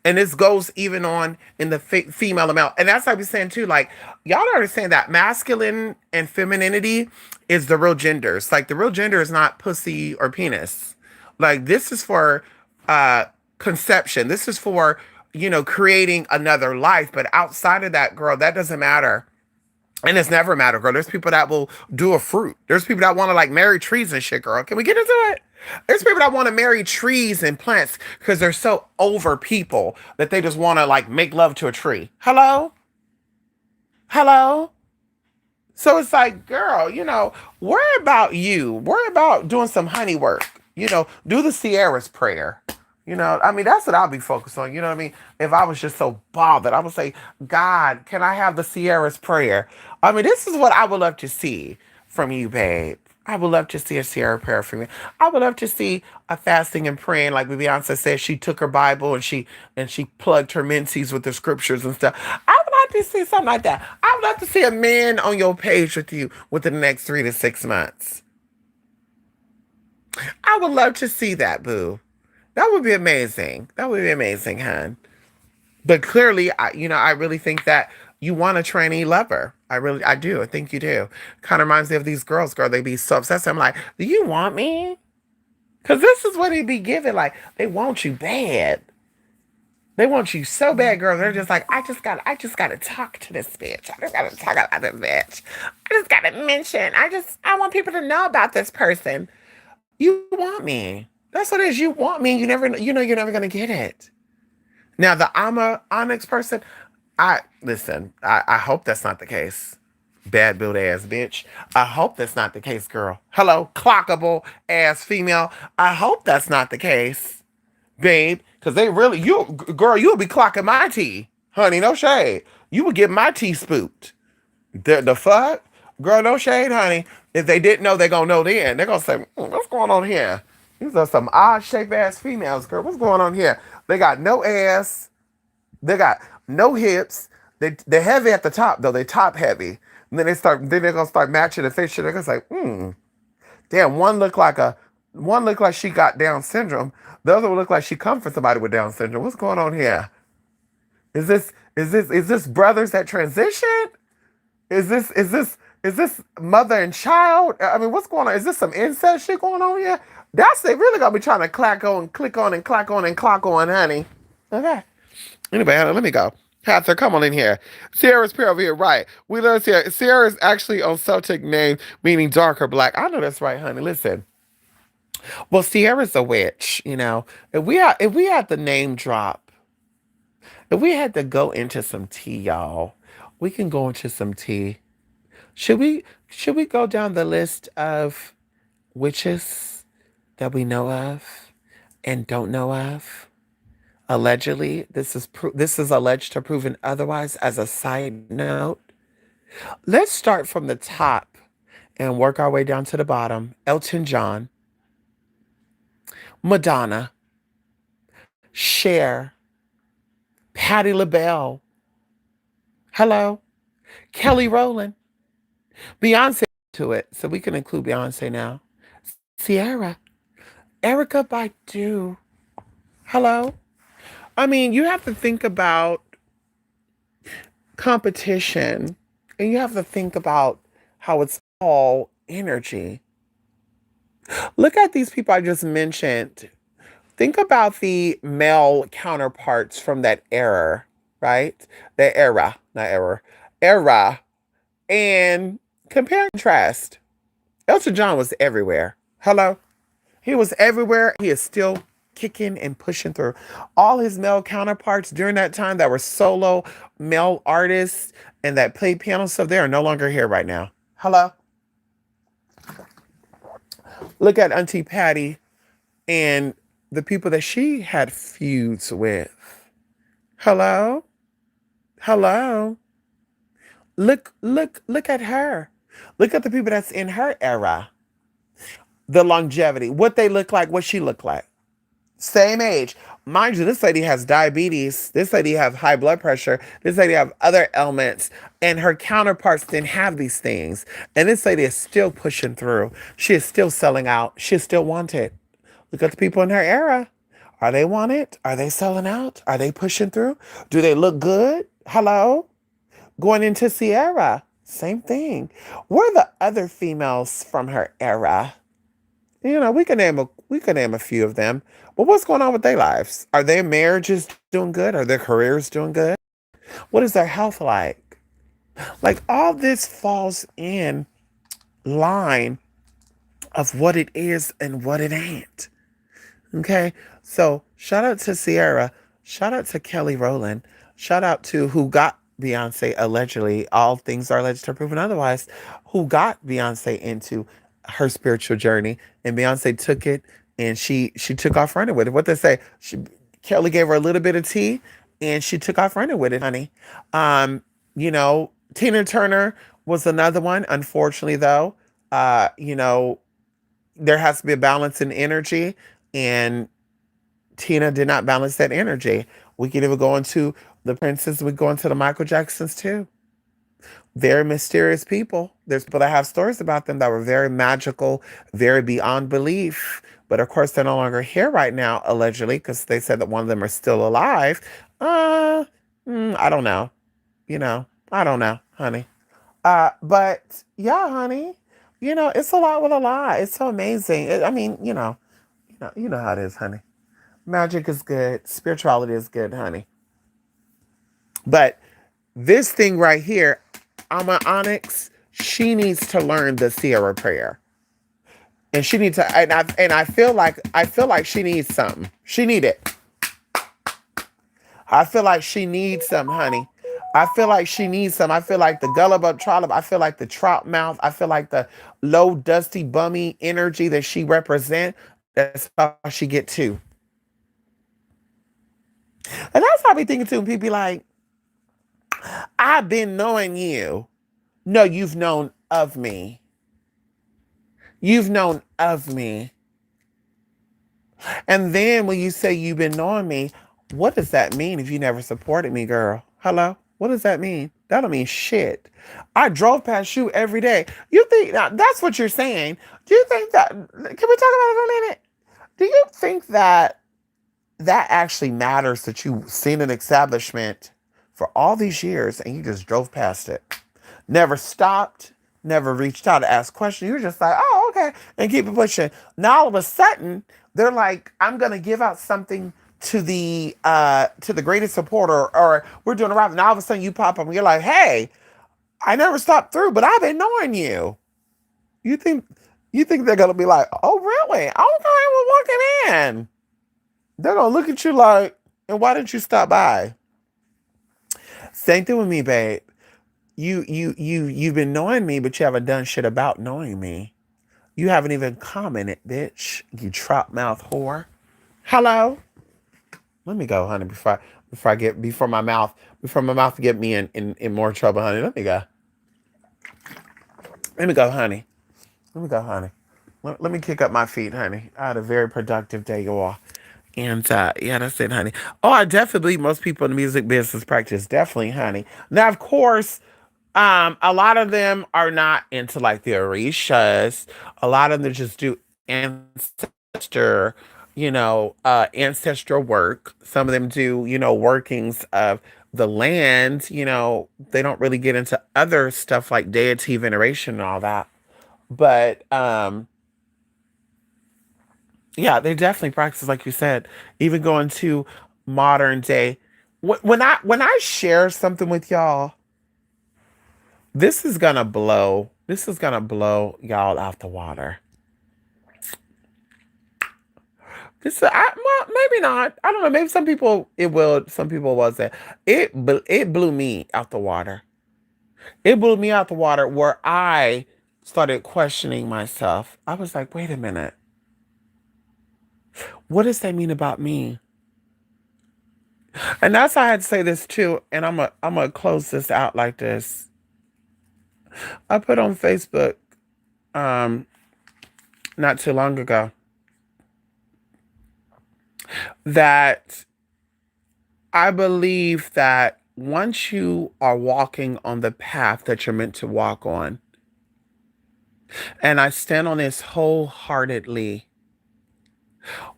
And this goes even on in the female and male. And that's like we're saying too, like, y'all don't understand that masculine and femininity is the real genders. Like, the real gender is not pussy or penis. Like, this is for conception. This is for, creating another life. But outside of that, girl, that doesn't matter. And it's never mattered, girl. There's people that will do a fruit. There's people that want to like marry trees and shit, girl. Can we get into it? There's people that want to marry trees and plants because they're so over people that they just want to like make love to a tree. Hello? Hello? So it's like, girl, worry about you. Worry about doing some honey work. Do the Sierra's prayer. I mean, that's what I'll be focused on. You know what I mean? If I was just so bothered, I would say, God, can I have the Sierra's prayer? I mean, this is what I would love to see from you, babe. I would love to see a Sierra prayer from you. I would love to see a fasting and praying, like Beyonce said. She took her Bible and she plugged her menses with the scriptures and stuff. I would like to see something like that. I would love to see a man on your page with you within the next 3 to 6 months. I would love to see that, boo. That would be amazing. That would be amazing, hon. But clearly, I really think that you want a tranny lover. I do. I think you do. Kind of reminds me of these girls, girl. They be so obsessed. I'm like, do you want me? Because this is what they be giving. Like, they want you bad. They want you so bad, girl. They're just like, I just gotta talk to this bitch. I just gotta talk about this bitch. I just gotta mention. I want people to know about this person. You want me. That's what it is. You want me. You're never gonna get it. Now the Onyx person, I hope that's not the case. Bad build ass bitch. I hope that's not the case, girl. Hello, clockable ass female. I hope that's not the case, babe. Because girl, you'll be clocking my tea, honey. No shade. You would get my tea spooked. The fuck, girl. No shade, honey. If they didn't know, they're gonna know then. They're gonna say, what's going on here? These are some odd shaped ass females, girl. What's going on here? They got no ass. They got no hips. They're heavy at the top though. They top heavy. And then they're gonna start matching the face. They're gonna say, damn, one look like she got Down syndrome. The other one look like she come for somebody with Down syndrome. What's going on here? Is this brothers that transition? Is this mother and child? I mean, what's going on? Is this some incest shit going on here? They really gonna be trying to click on and clock on, honey. Okay. Anyway, honey, let me go. Heather, come on in here. Sierra's peer over here, right? We love Sierra. Sierra is actually on Celtic name, meaning dark or black. I know that's right, honey. Listen. Well, Sierra's a witch, If we had the name drop, if we had to go into some tea, y'all, we can go into some tea. Should we go down the list of witches that we know of and don't know of? Allegedly, this is alleged or proven otherwise. As a side note, let's start from the top and work our way down to the bottom. Elton John, Madonna, Cher, Patti LaBelle, hello, Kelly Rowland, Beyonce to it, so we can include Beyonce now. Sierra, Erykah Badu, hello. I mean, you have to think about competition, and you have to think about how it's all energy. Look at these people I just mentioned. Think about the male counterparts from that era, right? The era, not error, era, and compare and contrast. Elton John was everywhere. Hello? He was everywhere. He is still kicking and pushing through. All his male counterparts during that time that were solo male artists and that played piano stuff, they are no longer here right now. Hello? Look at Auntie Patty and the people that she had feuds with. Hello? Hello? Look at her. Look at the people that's in her era. The longevity, what they look like, what she looked like. Same age. Mind you, this lady has diabetes. This lady have high blood pressure. This lady have other ailments. And her counterparts didn't have these things. And this lady is still pushing through. She is still selling out. She is still wanted. Look at the people in her era. Are they wanted? Are they selling out? Are they pushing through? Do they look good? Hello? Going into Sierra. Same thing. What are the other females from her era? You know, we can name a few of them. But what's going on with their lives? Are their marriages doing good? Are their careers doing good? What is their health like? Like all this falls in line of what it is and what it ain't. Okay? So shout out to Sierra. Shout out to Kelly Rowland. Shout out to who got Beyonce allegedly. All things are alleged or proven otherwise. Who got Beyonce into her spiritual journey, and Beyonce took it and she took off running with it. What they say? Kelly gave her a little bit of tea, and she took off running with it, honey. You know, Tina Turner was another one. Unfortunately, though, you know, there has to be a balance in energy, and Tina did not balance that energy. We could even go into the Princes. We go into the Michael Jacksons too. Very mysterious people. There's people that have stories about them that were very magical, very beyond belief. But of course, they're no longer here right now, allegedly, because they said that one of them are still alive. Uh, I don't know. You know, I don't know, honey. But yeah, honey. You know, it's a lot with a lot. It's so amazing. I mean, you know how it is, honey. Magic is good. Spirituality is good, honey. But this thing right here, I'm an Onyx. She needs to learn the Sierra prayer, and she needs to. And I feel like she needs something. She need it. I feel like she needs some, honey. I feel like she needs some. I feel like the gullible trollop. I feel like the trout mouth. I feel like the low, dusty, bummy energy that she represent. That's how she get to. And that's how I be thinking too. People be like, I've been knowing you. No, you've known of me. You've known of me. And then when you say you've been knowing me, what does that mean if you never supported me, girl? Hello? What does that mean? That don't mean shit. I drove past you every day. You think now, that's what you're saying. Do you think that, can we talk about it for a minute? Do you think that that actually matters that you've seen an establishment for all these years and you just drove past it? Never stopped, never reached out to ask questions. You're just like, oh, okay, and keep it pushing. Now all of a sudden, they're like, I'm gonna give out something to the greatest supporter, or we're doing a rap. Now all of a sudden you pop up and you're like, hey, I never stopped through, but I've been knowing you. You think you think they're gonna be like, oh really? Okay, we're walking in. They're gonna look at you like, and why didn't you stop by? Same thing with me, babe. You've been knowing me, but you haven't done shit about knowing me. You haven't even commented, bitch. You trap mouth whore. Hello? Let me go, honey, before my mouth get me in more trouble, honey. Let me go. Let me go, honey. Let me go, honey. Let me kick up my feet, honey. I had a very productive day, you all. And yeah, that's it, honey. Oh, I definitely believe most people in the music business practice. Definitely, honey. Now, of course, a lot of them are not into like the Orishas. A lot of them just do ancestor, ancestral work. Some of them do, workings of the land. They don't really get into other stuff like deity veneration and all that. But yeah, they definitely practice, like you said, even going to modern day. When I share something with y'all, this is gonna blow y'all out the water. Well, maybe not. I don't know. Maybe some people it will. Some people wasn't. It blew me out the water. It blew me out the water where I started questioning myself. I was like, wait a minute. What does that mean about me? And that's why I had to say this too. And I'm gonna close this out like this. I put on Facebook um not too long ago that I believe that once you are walking on the path that you're meant to walk on, and I stand on this wholeheartedly,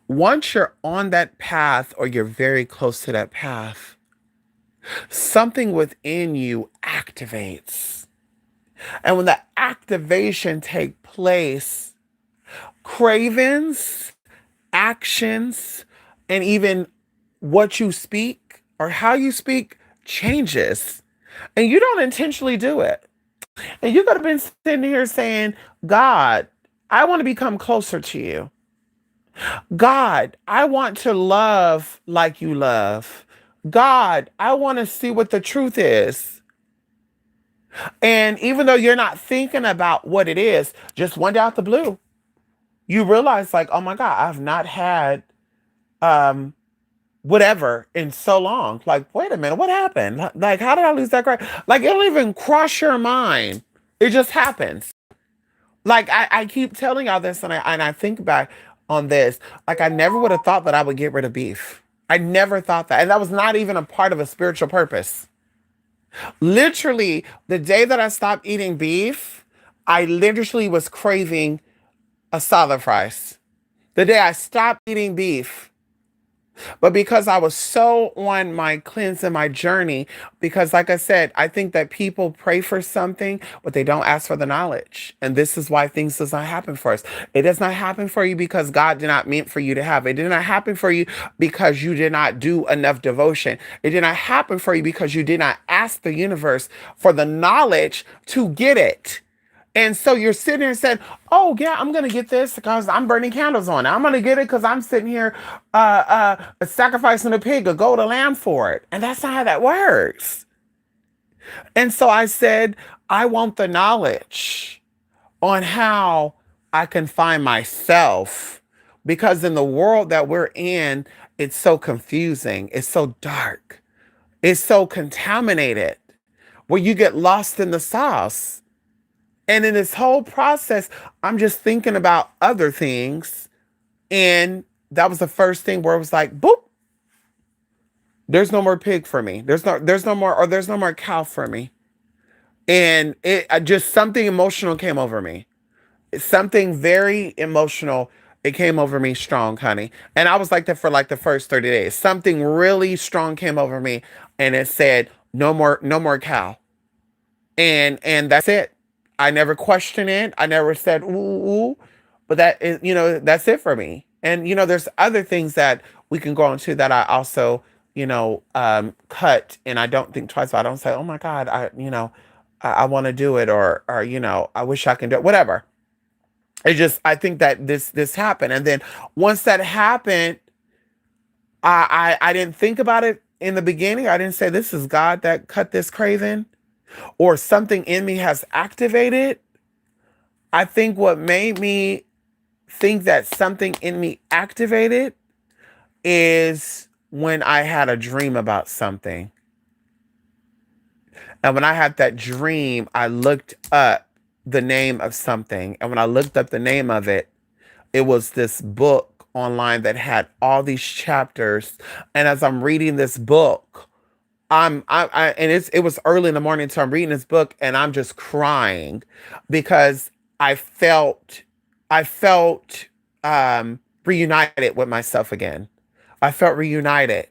once you're on that path or you're very close to that path, something within you activates. And when the activation take place, cravings, actions, and even what you speak or how you speak changes. And you don't intentionally do it. And you could have been sitting here saying, God, I want to become closer to you. God, I want to love like you love. God, I want to see what the truth is. And even though you're not thinking about what it is, just one day out the blue, you realize like, oh my God, I've not had um whatever in so long. Like, wait a minute, what happened? Like, how did I lose that grade? Like, it don't even cross your mind. It just happens. Like, I keep telling y'all this, and I think back on this. Like, I never would have thought that I would get rid of beef. I never thought that. And that was not even a part of a spiritual purpose. Literally, the day that I stopped eating beef, I literally was craving a salad fries. The day I stopped eating beef, but because I was so on my cleanse and my journey, because like I said, I think that people pray for something, but they don't ask for the knowledge. And this is why things does not happen for us. It does not happen for you because God did not mean for you to have. It did not happen for you because you did not do enough devotion. It did not happen for you because you did not ask the universe for the knowledge to get it. And so you're sitting there and saying, oh, yeah, I'm going to get this because I'm burning candles on it. I'm going to get it because I'm sitting here sacrificing a pig, a goat, a lamb for it. And that's not how that works. And so I said, I want the knowledge on how I can find myself because in the world that we're in, it's so confusing. It's so dark. It's so contaminated where you get lost in the sauce. And in this whole process, I'm just thinking about other things. And that was the first thing where it was like, boop, there's no more pig for me. There's no more cow for me. And it just something emotional came over me. Something very emotional. It came over me strong, honey. And I was like that for like the first 30 days. Something really strong came over me and it said, no more cow. And that's it. I never questioned it. I never said ooh, ooh, but that is, that's it for me. And there's other things that we can go into that I also, cut, and I don't think twice. I don't say, oh my God, I want to do it, or I wish I can do it, whatever. I think that this happened, and then once that happened, I didn't think about it in the beginning. I didn't say this is God that cut this craving or something in me has activated. I think what made me think that something in me activated is when I had a dream about something. And when I had that dream, I looked up the name of something. And when I looked up the name of it, it was this book online that had all these chapters. And as I'm reading this book, and it was early in the morning, so I'm reading this book and I'm just crying because I felt reunited with myself again. I felt reunited.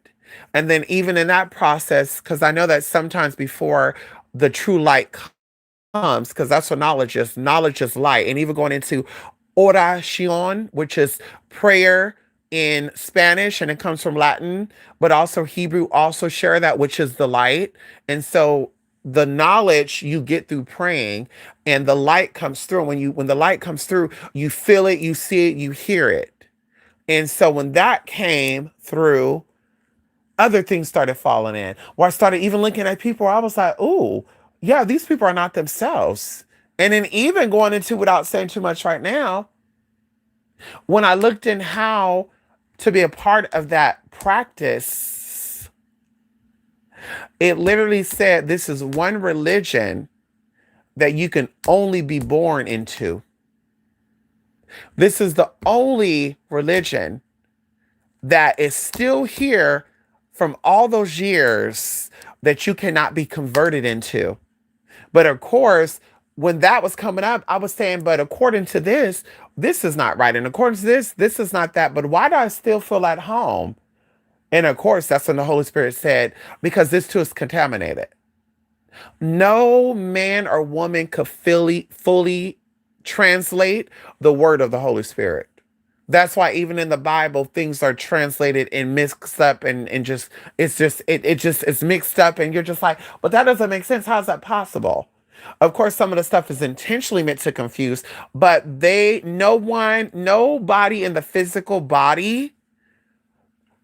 And then even in that process, because I know that sometimes before the true light comes, because that's what knowledge is light. And even going into oración, which is prayer in Spanish, and it comes from Latin, but also Hebrew also share that, which is the light. And so the knowledge you get through praying, and the light comes through. When the light comes through, you feel it, you see it, you hear it. And so when that came through, other things started falling in. Where I started even looking at people, I was like, ooh, yeah, these people are not themselves. And then even going into, without saying too much right now, when I looked in how to be a part of that practice, it literally said this is one religion that you can only be born into. This is the only religion that is still here from all those years that you cannot be converted into. But of course, when that was coming up, I was saying, but according to this is not right. And according to this is not that. But why do I still feel at home? And of course, that's when the Holy Spirit said, because this too is contaminated. No man or woman could fully translate the word of the Holy Spirit. That's why even in the Bible, things are translated and mixed up and just it's mixed up and you're just like, but that doesn't make sense. How's that possible? Of course, some of the stuff is intentionally meant to confuse, but nobody in the physical body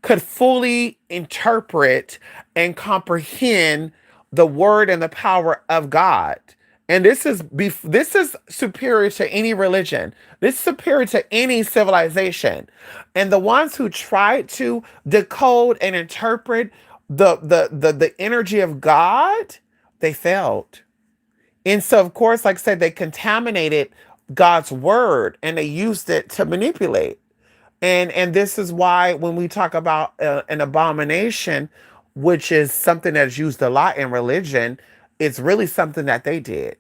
could fully interpret and comprehend the word and the power of God. And this is superior to any religion. This is superior to any civilization. And the ones who tried to decode and interpret the energy of God, they failed. And so, of course, like I said, they contaminated God's word and they used it to manipulate. And this is why when we talk about an abomination, which is something that's used a lot in religion, it's really something that they did.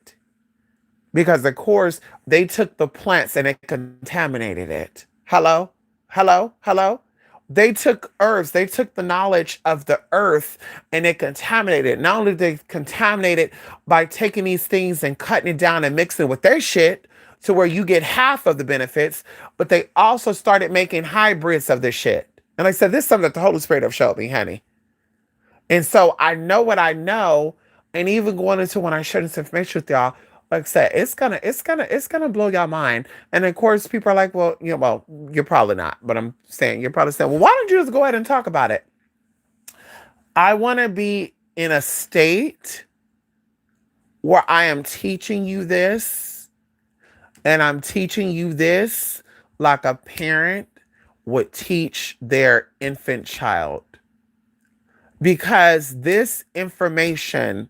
Because of course, they took the plants and it contaminated it. Hello? Hello? Hello? They took herbs, they took the knowledge of the earth and it contaminated it. Not only did they contaminate it by taking these things and cutting it down and mixing it with their shit to where you get half of the benefits, but they also started making hybrids of this shit. And like I said, this is something that the Holy Spirit have showed me, honey. And so I know what I know. And even going into when I share this information with y'all, like I said, it's gonna blow y'all mind. And of course, people are like, well, well, you're probably not, but I'm saying you're probably saying, well, why don't you just go ahead and talk about it? I want to be in a state where I am teaching you this, and I'm teaching you this like a parent would teach their infant child. Because this information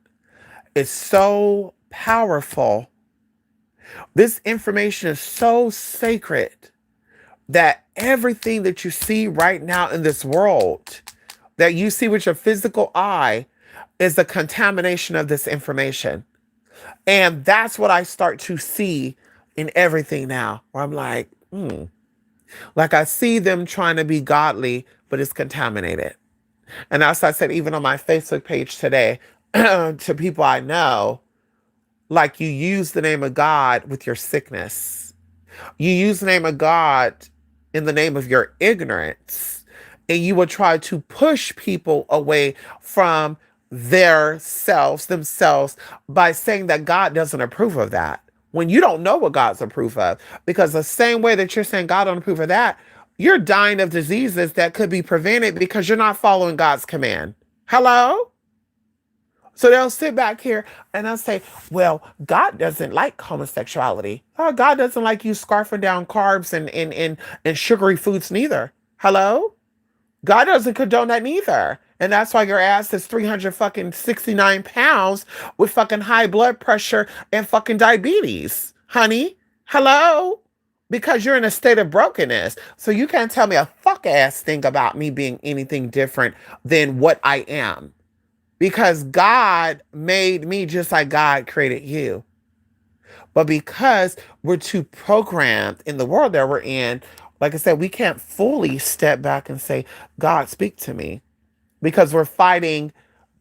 is so powerful. This information is so sacred that everything that you see right now in this world, that you see with your physical eye, is the contamination of this information. And that's what I start to see in everything now, where I'm like, like I see them trying to be godly, but it's contaminated. And as I said, even on my Facebook page today, to people I know, like you use the name of God with your sickness. You use the name of God in the name of your ignorance. And you will try to push people away from themselves, by saying that God doesn't approve of that. When you don't know what God's approve of. Because the same way that you're saying God don't approve of that, you're dying of diseases that could be prevented because you're not following God's command. Hello? So they'll sit back here and they'll say, well, God doesn't like homosexuality. Oh, God doesn't like you scarfing down carbs and sugary foods neither. Hello? God doesn't condone that neither. And that's why your ass is 300 fucking 69 pounds with fucking high blood pressure and fucking diabetes. Honey? Hello? Because you're in a state of brokenness. So you can't tell me a fuck ass thing about me being anything different than what I am. Because God made me just like God created you. But because we're too programmed in the world that we're in, like I said, we can't fully step back and say, God, speak to me. Because we're fighting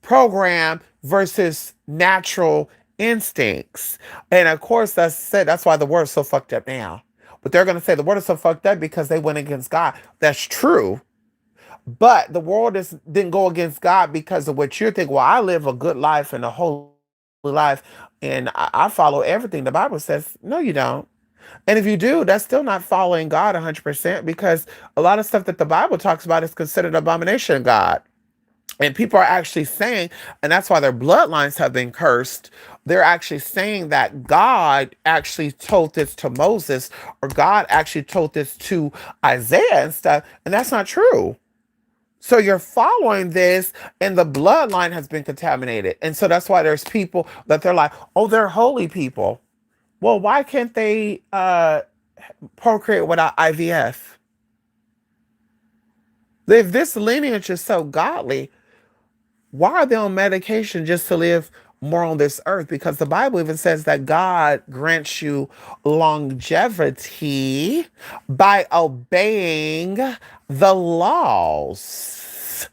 program versus natural instincts. And of course, that's why the word is so fucked up now. But they're going to say the word is so fucked up because they went against God. That's true. But the world didn't go against God because of what you're thinking. Well, I live a good life and a holy life, and I follow everything the Bible says. No, you don't. And if you do, that's still not following God 100% because a lot of stuff that the Bible talks about is considered abomination of God. And people are actually saying, and that's why their bloodlines have been cursed. They're actually saying that God actually told this to Moses, or God actually told this to Isaiah and stuff. And that's not true. So you're following this, and the bloodline has been contaminated. And so that's why there's people that they're like, oh, they're holy people. Well, why can't they procreate without IVF? If this lineage is so godly, why are they on medication just to live more on this earth? Because the Bible even says that God grants you longevity by obeying the laws.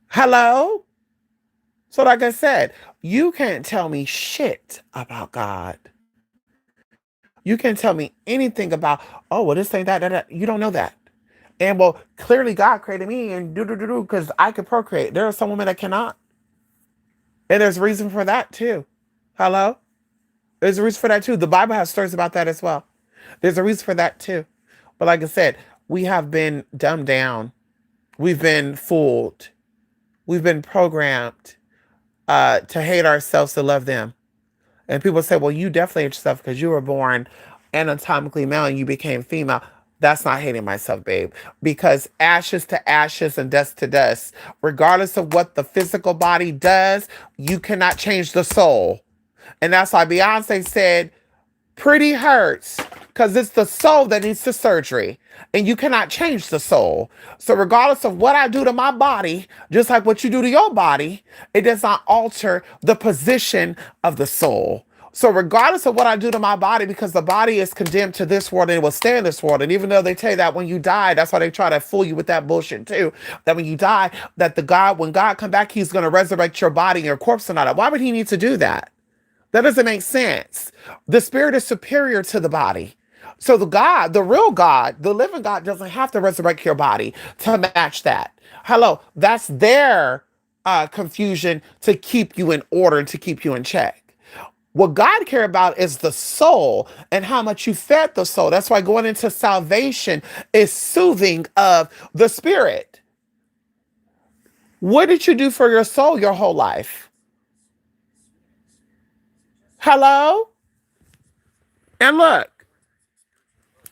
Hello? So, like I said, you can't tell me shit about God. You can't tell me anything about, oh, well, this ain't that. You don't know that. And well, clearly God created me and do because I could procreate. There are some women that cannot. And there's reason for that too. Hello? There's a reason for that too. The Bible has stories about that as well. There's a reason for that too. But like I said, we have been dumbed down. We've been fooled. We've been programmed to hate ourselves to love them. And people say, well, you definitely hate yourself because you were born anatomically male and you became female. That's not hating myself, babe. Because ashes to ashes and dust to dust, regardless of what the physical body does, you cannot change the soul. And that's why Beyonce said, pretty hurts because it's the soul that needs the surgery. And you cannot change the soul. So regardless of what I do to my body, just like what you do to your body, it does not alter the position of the soul. So regardless of what I do to my body, because the body is condemned to this world and it will stay in this world. And even though they tell you that when you die, that's why they try to fool you with that bullshit too. That when you die, that when God come back, he's going to resurrect your body and your corpse and all that. Why would he need to do that? That doesn't make sense. The spirit is superior to the body. So the real God, the living God doesn't have to resurrect your body to match that. Hello, that's their confusion to keep you in order and to keep you in check. What God cares about is the soul and how much you fed the soul. That's why going into salvation is soothing of the spirit. What did you do for your soul your whole life? Hello? And look.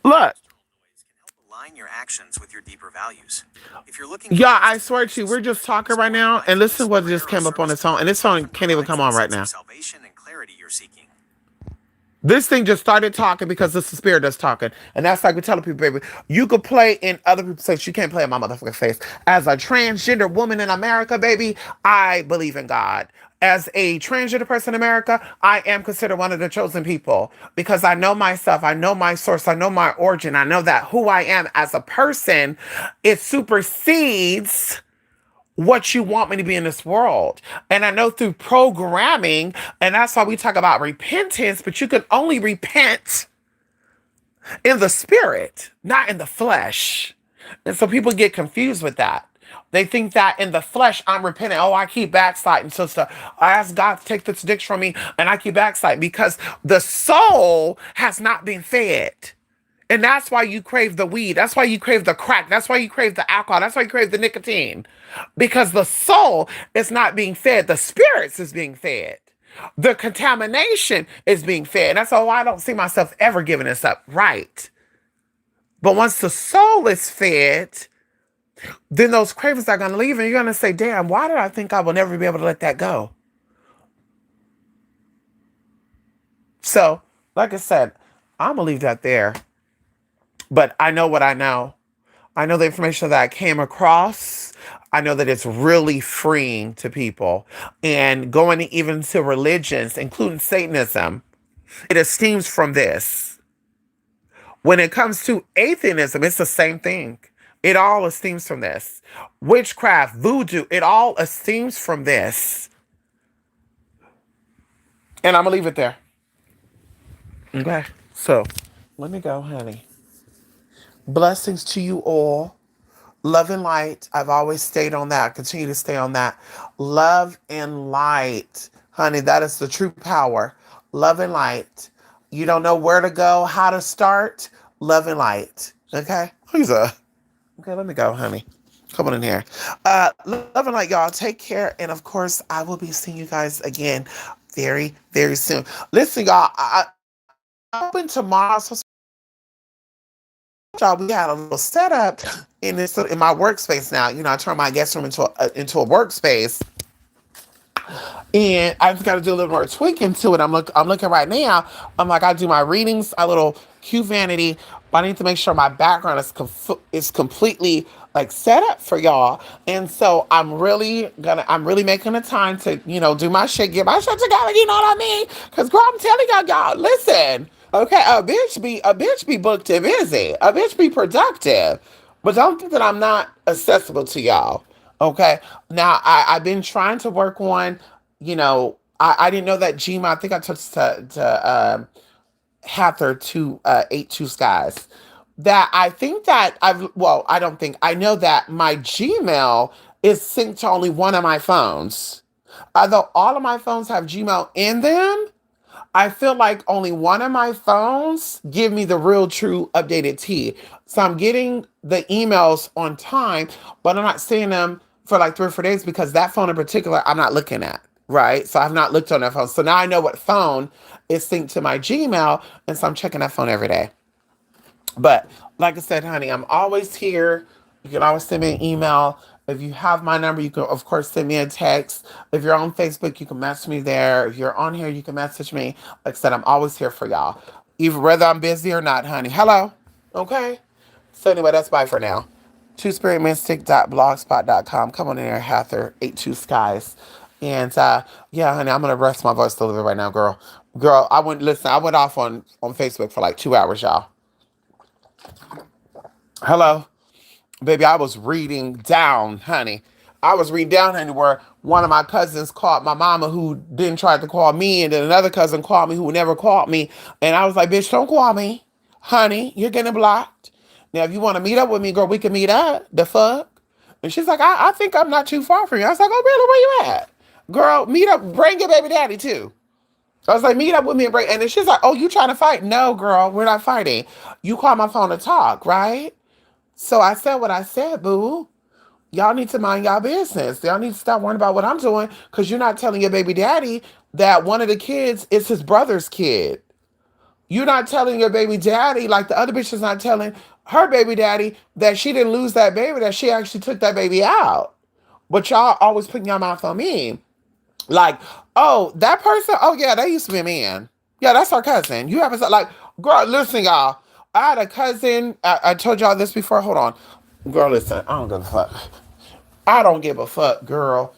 Align your actions with your deeper values. If you're looking, Yeah, I swear to you, we're just talking right now, and listen to what just came up on this phone, and this phone can't even come on right now. Salvation and clarity you're seeking. This thing just started talking because it's the spirit that's talking. And that's like we're telling people, baby, you could play in other people's face. You can't play in my motherfucking face. As a transgender woman in America, baby, I believe in God. As a transgender person in America, I am considered one of the chosen people because I know myself. I know my source. I know my origin. I know that who I am as a person, it supersedes what you want me to be in this world. And I know through programming, and that's why we talk about repentance, but you can only repent in the spirit, not in the flesh. And so people get confused with that. They think that in the flesh, I'm repenting. Oh, I keep backsliding, sister. I ask God to take this addiction from me, and I keep backsliding because the soul has not been fed. And that's why you crave the weed. That's why you crave the crack. That's why you crave the alcohol. That's why you crave the nicotine. Because the soul is not being fed. The spirits is being fed. The contamination is being fed. And that's why I don't see myself ever giving this up. Right. But once the soul is fed, then those cravings are going to leave. And you're going to say, damn, why did I think I will never be able to let that go? So, like I said, I'm going to leave that there. But I know what I know. I know the information that I came across. I know that it's really freeing to people. And going even to religions, including Satanism, it stems from this. When it comes to atheism, it's the same thing. It all stems from this. Witchcraft, voodoo, it all stems from this. And I'm going to leave it there. Okay. So, let me go, honey. Blessings to you all. Love and light. I've always stayed on that. I continue to stay on that. Love and light. Honey, that is the true power. Love and light. You don't know where to go, how to start. Love and light. Okay? Lisa. Okay, let me go, honey. Come on in here. Love and light, y'all. Take care. And of course, I will be seeing you guys again very, very soon. Listen, y'all, I'm open tomorrow. So y'all, we had a little setup in my workspace now. You know, I turned my guest room into a workspace, and I just got to do a little more tweaking to it. I'm looking right now. I'm like, I do my readings, a little Q vanity, but I need to make sure my background is completely like set up for y'all. And so I'm really making the time to do my shit, get my shit together. You know what I mean? Because girl, I'm telling y'all, listen. Okay, a bitch be booked and busy. A bitch be productive. But don't think that I'm not accessible to y'all. Okay. Now I've been trying to work on, I didn't know that Gmail. I think I took to Hather to 82 skies. That I think that I don't think I know that my Gmail is synced to only one of my phones. Although all of my phones have Gmail in them, I feel like only one of my phones give me the real true updated tea. So I'm getting the emails on time, but I'm not seeing them for like 3 or 4 days because that phone in particular I'm not looking at. Right. So I've not looked on that phone. So now I know what phone is synced to my Gmail. And so I'm checking that phone every day. But like I said, honey, I'm always here. You can always send me an email. If you have my number, you can, of course, send me a text. If you're on Facebook, you can message me there. If you're on here, you can message me. Like I said, I'm always here for y'all, even whether I'm busy or not, honey. Hello. Okay. So, anyway, that's bye for now. TwoSpiritMystic.blogspot.com. Come on in there, Hather, 82 skies. And yeah, honey, I'm going to rest my voice a little bit right now, girl. Girl, I went off on Facebook for like 2 hours, y'all. Hello. Baby, I was reading down, honey. I was reading down, honey, where one of my cousins called my mama who didn't try to call me, and then another cousin called me who never called me. And I was like, bitch, don't call me. Honey, you're getting blocked. Now, if you want to meet up with me, girl, we can meet up. The fuck? And she's like, I think I'm not too far from you. I was like, oh, really? Where you at? Girl, meet up. Bring your baby daddy, too. I was like, meet up with me and bring. And then she's like, oh, you trying to fight? No, girl, we're not fighting. You call my phone to talk, right? So I said what I said, boo. Y'all need to mind y'all business. Y'all need to stop worrying about what I'm doing because you're not telling your baby daddy that one of the kids is his brother's kid. You're not telling your baby daddy, like the other bitch is not telling her baby daddy that she didn't lose that baby, that she actually took that baby out. But y'all always putting your mouth on me. Like, oh, that person, oh yeah, they used to be a man. Yeah, that's our cousin. You haven't, like, girl, listen, y'all. I had a cousin, I told y'all this before. Hold on. Girl, listen, I don't give a fuck. I don't give a fuck, girl.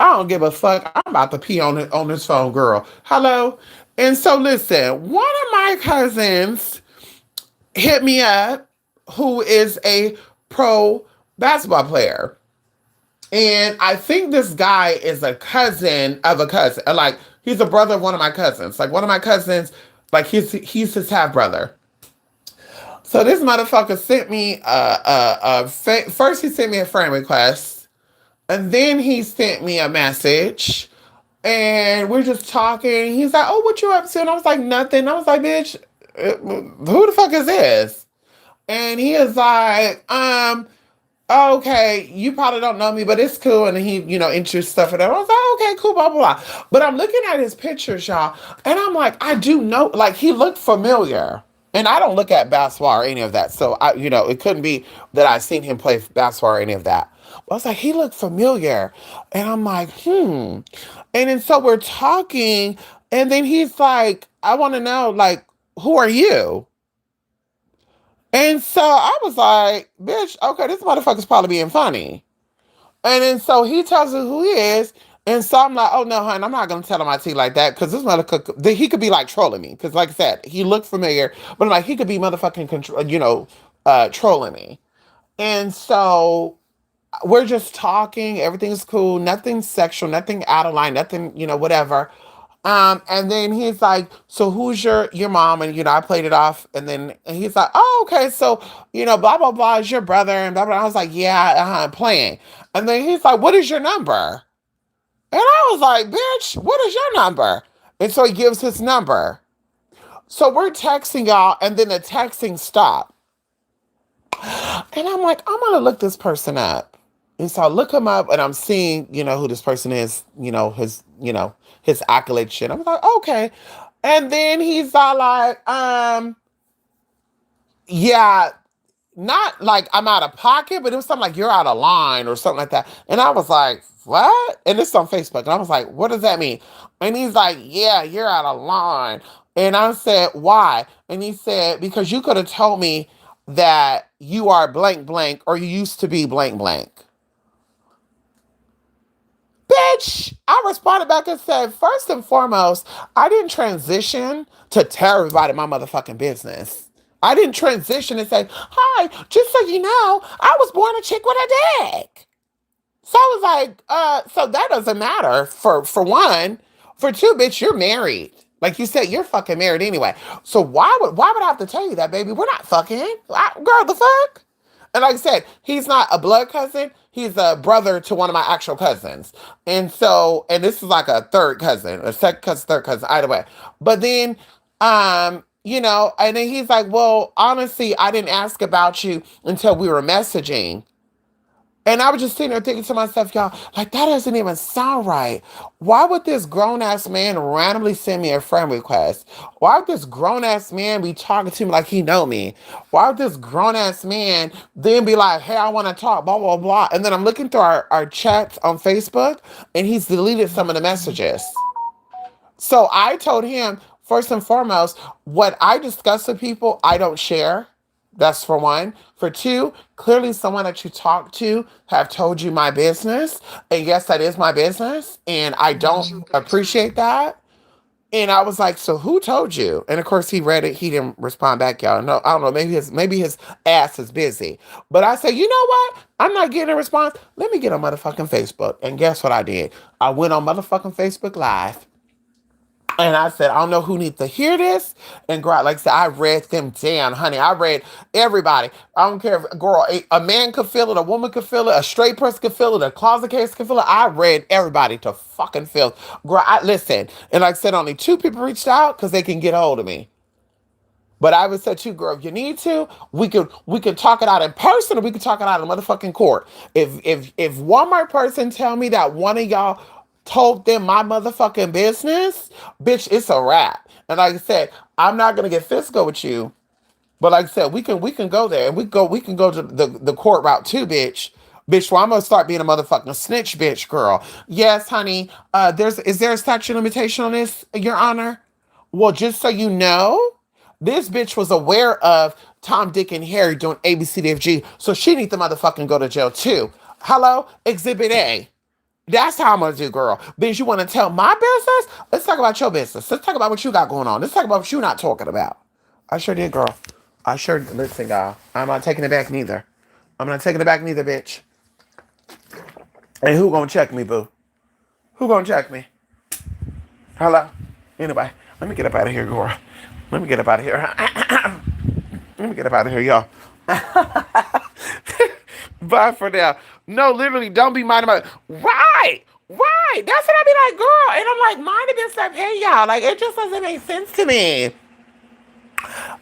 I don't give a fuck. I'm about to pee on this phone, girl. Hello? And so listen, one of my cousins hit me up who is a pro basketball player. And I think this guy is a cousin of a cousin. Like, he's a brother of one of my cousins. Like, one of my cousins, like, he's his half brother. So this motherfucker sent me first he sent me a friend request, and then he sent me a message, and we're just talking. He's like, "Oh, what you up to?" And I was like, "Nothing." I was like, "Bitch, who the fuck is this?" And he is like, okay, you probably don't know me, but it's cool. And he, introduced stuff and I was like, okay, cool, blah, blah, blah. But I'm looking at his pictures, y'all, and I'm like, I do know, like, he looked familiar. And I don't look at basketball or any of that. So, it couldn't be that I've seen him play basketball or any of that. But I was like, he looked familiar. And I'm like, hmm. And then so we're talking, and then he's like, I want to know, like, who are you? And so I was like, bitch, okay, this motherfucker's probably being funny. And then so he tells us who he is. And so I'm like, oh no, hon, I'm not gonna tell him my tea like that because this motherfucker, he could be like trolling me. Because like I said, he looked familiar, but I'm like, he could be motherfucking trolling me. And so we're just talking, everything's cool, nothing sexual, nothing out of line, nothing, whatever. And then he's like, so who's your mom? And I played it off, and he's like, oh, okay, so blah blah blah is your brother, and blah blah. I was like, yeah, I'm playing. And then he's like, what is your number? And I was like, bitch, what is your number? And so he gives his number. So we're texting y'all, and then the texting stopped. And I'm like, I'm gonna look this person up. And so I look him up and I'm seeing, who this person is, his accolade shit. I'm like, okay. And then he's all like, yeah, not like I'm out of pocket, but it was something like you're out of line or something like that. And I was like, what? And this is on Facebook. And I was like, what does that mean? And he's like, yeah, you're out of line. And I said, why? And he said, because you could have told me that you are blank blank or you used to be blank blank. Bitch, I responded back and said, first and foremost, I didn't transition to tell everybody my motherfucking business. I didn't transition and say, hi, just so you know, I was born a chick with a dick. So I was like, so that doesn't matter for one. For two, bitch, you're married. Like you said, you're fucking married anyway. So why would I have to tell you that, baby? We're not fucking. Girl, the fuck? And like I said, he's not a blood cousin. He's a brother to one of my actual cousins. And so, and this is like a third cousin, a second cousin, third cousin, either way. But then, and then he's like, well, honestly, I didn't ask about you until we were messaging. And I was just sitting there thinking to myself, y'all, like, that doesn't even sound right. Why would this grown ass man randomly send me a friend request? Why would this grown ass man be talking to me like he know me? Why would this grown ass man then be like, hey, I want to talk, blah, blah, blah. And then I'm looking through our chats on Facebook and he's deleted some of the messages. So I told him, first and foremost, what I discuss with people, I don't share. That's for one. For two, clearly someone that you talk to have told you my business. And yes, that is my business. And I don't appreciate that. And I was like, so who told you? And of course he read it. He didn't respond back, y'all. No, I don't know. Maybe his ass is busy. But I said, you know what? I'm not getting a response. Let me get on motherfucking Facebook. And guess what I did? I went on motherfucking Facebook Live. And I said, I don't know who needs to hear this. And girl, like I said, I read them down, honey. I read everybody. I don't care if, girl, a man could feel it, a woman could feel it, a straight person could feel it, a closet case could feel it. I read everybody to fucking feel. Girl, listen. And like I said, only two people reached out because they can get a hold of me. But I would say to you, girl, if you need to, we could talk it out in person or we could talk it out in motherfucking court. If one more person tell me that one of y'all told them my motherfucking business, bitch, it's a wrap. And like I said, I'm not gonna get physical with you, but like I said, we can go there and we can go to the court route too, bitch. Bitch, well, I'm gonna start being a motherfucking snitch, bitch, girl. Yes, honey. Is there a statute of limitation on this, Your Honor? Well, just so you know, this bitch was aware of Tom, Dick, and Harry doing ABCDFG, so she need to motherfucking go to jail too. Hello, Exhibit A. That's how I'm gonna do, girl. Bitch, you wanna tell my business? Let's talk about your business. Let's talk about what you got going on. Let's talk about what you not talking about. I sure did, girl. I sure listen, y'all. I'm not taking it back neither. I'm not taking it back neither, bitch. And who gonna check me, boo? Who gonna check me? Hello? Anyway, let me get up out of here, girl. Let me get up out of here. Let me get up out of here, y'all. Bye for now. No, literally, don't be minding my. Right, right. That's what I be like, girl. And I'm like, mind have been hey, y'all. Like, it just doesn't make sense to me.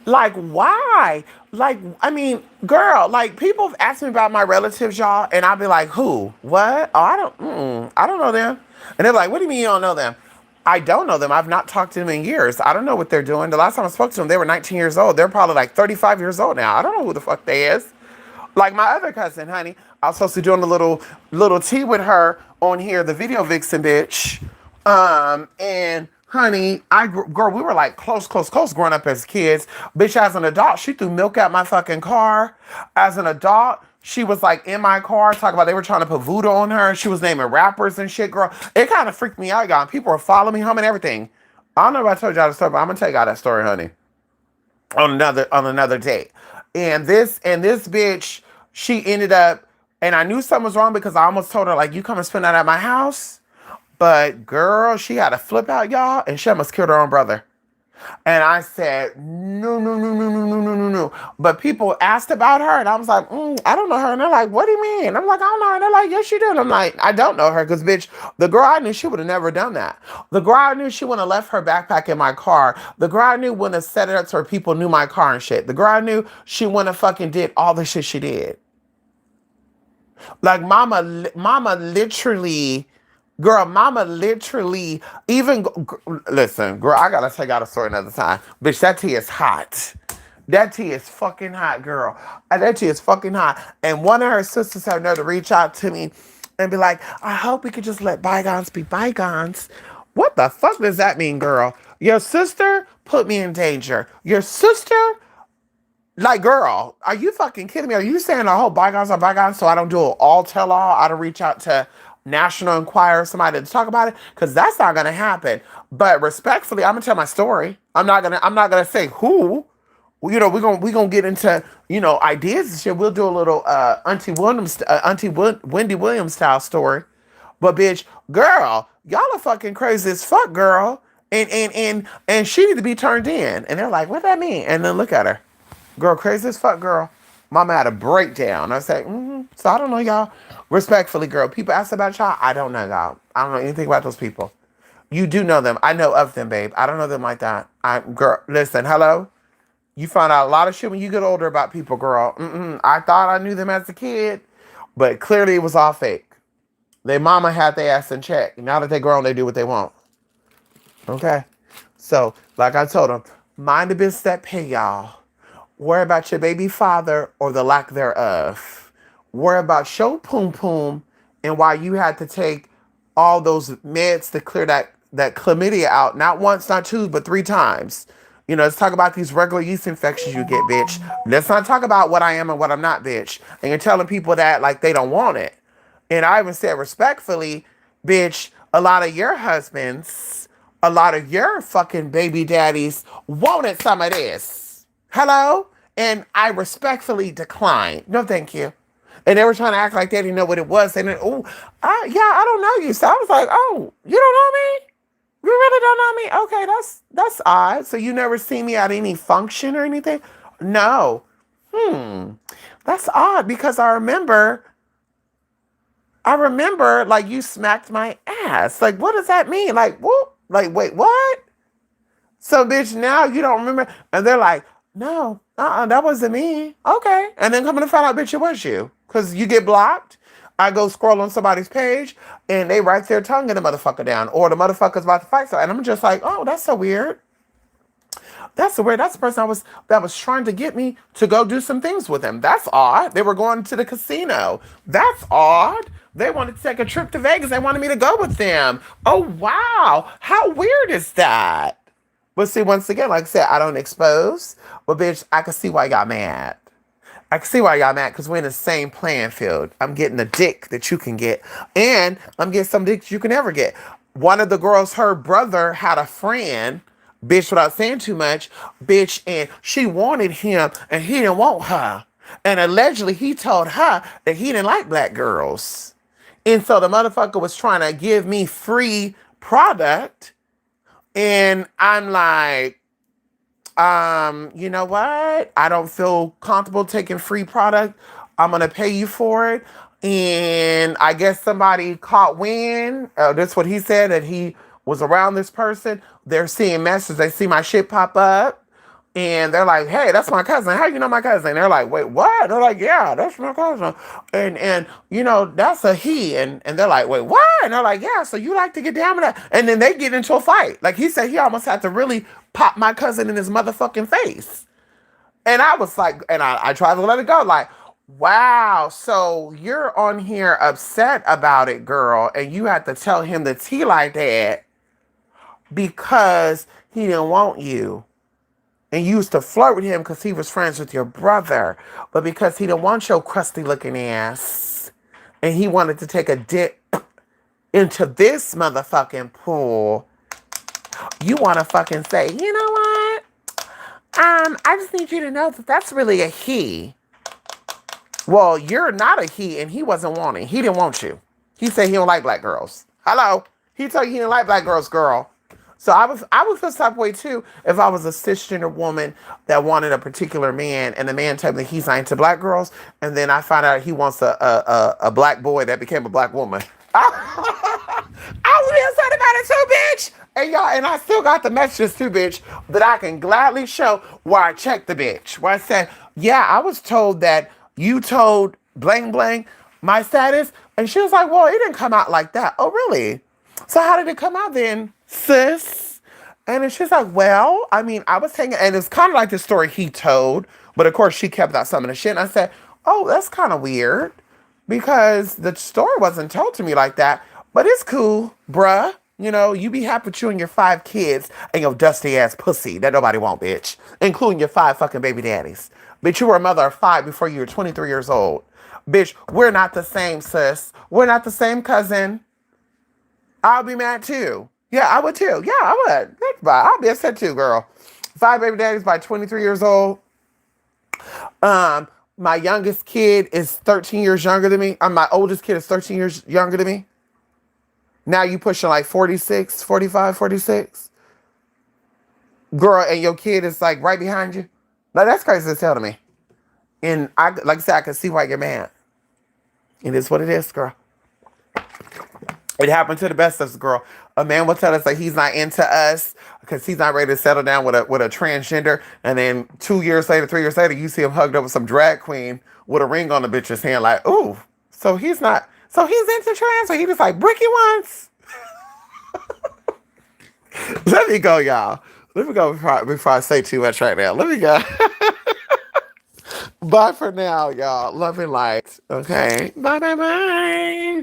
Like, why? Like, I mean, girl, like, people have asked me about my relatives, y'all, and I'll be like, who? What? Oh, I don't know them. And they're like, what do you mean you don't know them? I don't know them. I've not talked to them in years. I don't know what they're doing. The last time I spoke to them, they were 19 years old. They're probably like 35 years old now. I don't know who the fuck they is. Like my other cousin, honey. I was supposed to be doing a little tea with her on here, the video vixen bitch. And honey, girl, we were like close growing up as kids. Bitch, as an adult, she threw milk out my fucking car. As an adult, she was like in my car talking about they were trying to put voodoo on her. She was naming rappers and shit, girl. It kind of freaked me out, y'all. People were following me home and everything. I don't know if I told y'all the story, but I'm gonna tell y'all that story, honey, on another date. And this bitch, she ended up, and I knew something was wrong because I almost told her, like, you come and spend that at my house. But girl, she had a flip out, y'all, and she almost killed her own brother. And I said, no, no, no, no, no, no, no, no, no. But people asked about her, and I was like, I don't know her. And they're like, what do you mean? I'm like, I don't know her. And they're like, yes, you do. And I'm like, I don't know her because, bitch, the girl I knew, she would have never done that. The girl I knew, she wouldn't have left her backpack in my car. The girl I knew wouldn't have set it up so her people knew my car and shit. The girl I knew, she wouldn't have fucking did all the shit she did. Like mama literally, girl, mama literally, listen, girl, I gotta take out a story another time. Bitch, that tea is hot. That tea is fucking hot, girl. That tea is fucking hot. And one of her sisters had nerve to reach out to me and be like, I hope we could just let bygones be bygones. What the fuck does that mean, girl? Your sister put me in danger. Your sister, like, girl, are you fucking kidding me? Are you saying the whole bygones are bygones so I don't do an all tell all? I don't reach out to National Enquirer, somebody to talk about it? Because that's not gonna happen. But respectfully, I'm gonna tell my story. I'm not gonna say who. Well, we're gonna get into, ideas and shit. We'll do a little Wendy Williams style story. But bitch, girl, y'all are fucking crazy as fuck, girl. And she need to be turned in. And they're like, what that mean? And then look at her. Girl, crazy as fuck, girl. Mama had a breakdown. I said, so I don't know, y'all. Respectfully, girl. People ask about y'all. I don't know, y'all. I don't know anything about those people. You do know them. I know of them, babe. I don't know them like that. Girl, listen, hello? You find out a lot of shit when you get older about people, girl. I thought I knew them as a kid, but clearly it was all fake. Their mama had their ass in check. Now that they're grown, they do what they want. Okay? So, like I told them, mind the business that pay y'all. Worry about your baby father or the lack thereof. Worry about your poom poom and why you had to take all those meds to clear that chlamydia out, not once, not two, but 3 times. Let's talk about these regular yeast infections you get, bitch. Let's not talk about what I am and what I'm not, bitch. And you're telling people that like they don't want it. And I even said respectfully, bitch, a lot of your husbands, a lot of your fucking baby daddies wanted some of this. Hello? And I respectfully declined. No, thank you. And they were trying to act like they didn't know what it was. And then, yeah, I don't know you. So I was like, oh, you don't know me? You really don't know me? Okay, that's odd. So you never see me at any function or anything? No. That's odd because I remember like you smacked my ass. Like, what does that mean? Like, whoop. Like, wait, what? So, bitch, now you don't remember. And they're like, no, that wasn't me. Okay. And then coming to find out, bitch, it was you. Because you get blocked. I go scroll on somebody's page and they write their tongue in the motherfucker down. Or the motherfucker's about to fight. So, and I'm just like, oh, that's so weird. That's so weird. That's the person that was trying to get me to go do some things with him. That's odd. They were going to the casino. That's odd. They wanted to take a trip to Vegas. They wanted me to go with them. Oh, wow. How weird is that? But see, once again, like I said, I don't expose. But bitch, I can see why y'all mad. I can see why y'all mad because we're in the same playing field. I'm getting the dick that you can get. And I'm getting some dick that you can never get. One of the girls, her brother had a friend, bitch, without saying too much, bitch, and she wanted him and he didn't want her. And allegedly he told her that he didn't like black girls. And so the motherfucker was trying to give me free product. And I'm like, you know what? I don't feel comfortable taking free product. I'm going to pay you for it. And I guess somebody caught wind. That's what he said, that he was around this person. They're seeing messages. They see my shit pop up. And they're like, hey, that's my cousin. How you know my cousin? And they're like, wait, what? They're like, yeah, that's my cousin. And that's a he. And they're like, wait, what? And they're like, yeah, so you like to get down with that? And then they get into a fight. Like he said, he almost had to really pop my cousin in his motherfucking face. And I was like, and I tried to let it go. Like, wow, so you're on here upset about it, girl. And you had to tell him the tea like that because he didn't want you. And you used to flirt with him because he was friends with your brother. But because he didn't want your crusty looking ass. And he wanted to take a dip into this motherfucking pool. You want to fucking say, you know what? I just need you to know that that's really a he. Well, you're not a he and he wasn't wanting. He didn't want you. He said he don't like black girls. Hello? He told you he didn't like black girls, girl. So I was this type of way too if I was a cisgender woman that wanted a particular man and the man told me he's not into black girls and then I find out he wants a black boy that became a black woman. I was being upset about it too, bitch. And y'all, and I still got the messages too, bitch, that I can gladly show where I checked the bitch. Where I said, yeah, I was told that you told blang blang my status. And she was like, well, it didn't come out like that. Oh, really? So how did it come out then, sis? And then she's like, well, I mean, I was taking, and it's kind of like the story he told, but of course she kept out some of the shit. And I said, oh, that's kind of weird because the story wasn't told to me like that. But it's cool, bruh. You know, you be happy with you and your 5 kids and your dusty ass pussy that nobody want, bitch, including your 5 fucking baby daddies. Bitch, you were a mother of 5 before you were 23 years old. Bitch, we're not the same, sis. We're not the same, cousin. I'll be mad too. Yeah, I would too. Yeah, I would. That's fine. I'll be upset too, girl. 5 baby daddies by 23 years old. My youngest kid is 13 years younger than me. My oldest kid is 13 years younger than me. Now you pushing like 46, 45, 46. Girl, and your kid is like right behind you. Now that's crazy as hell to me. And I, like I said, I can see why you're mad. It is what it is, girl. It happened to the best of us, girl. A man will tell us that he's not into us because he's not ready to settle down with a transgender. And then 2 years later, 3 years later, you see him hugged up with some drag queen with a ring on the bitch's hand. Like, ooh, so he's not, so he's into trans, or he just like bricky once. Let me go, y'all. Let me go before I say too much right now. Let me go. Bye for now, y'all. Love and light. Okay. Bye, bye, bye.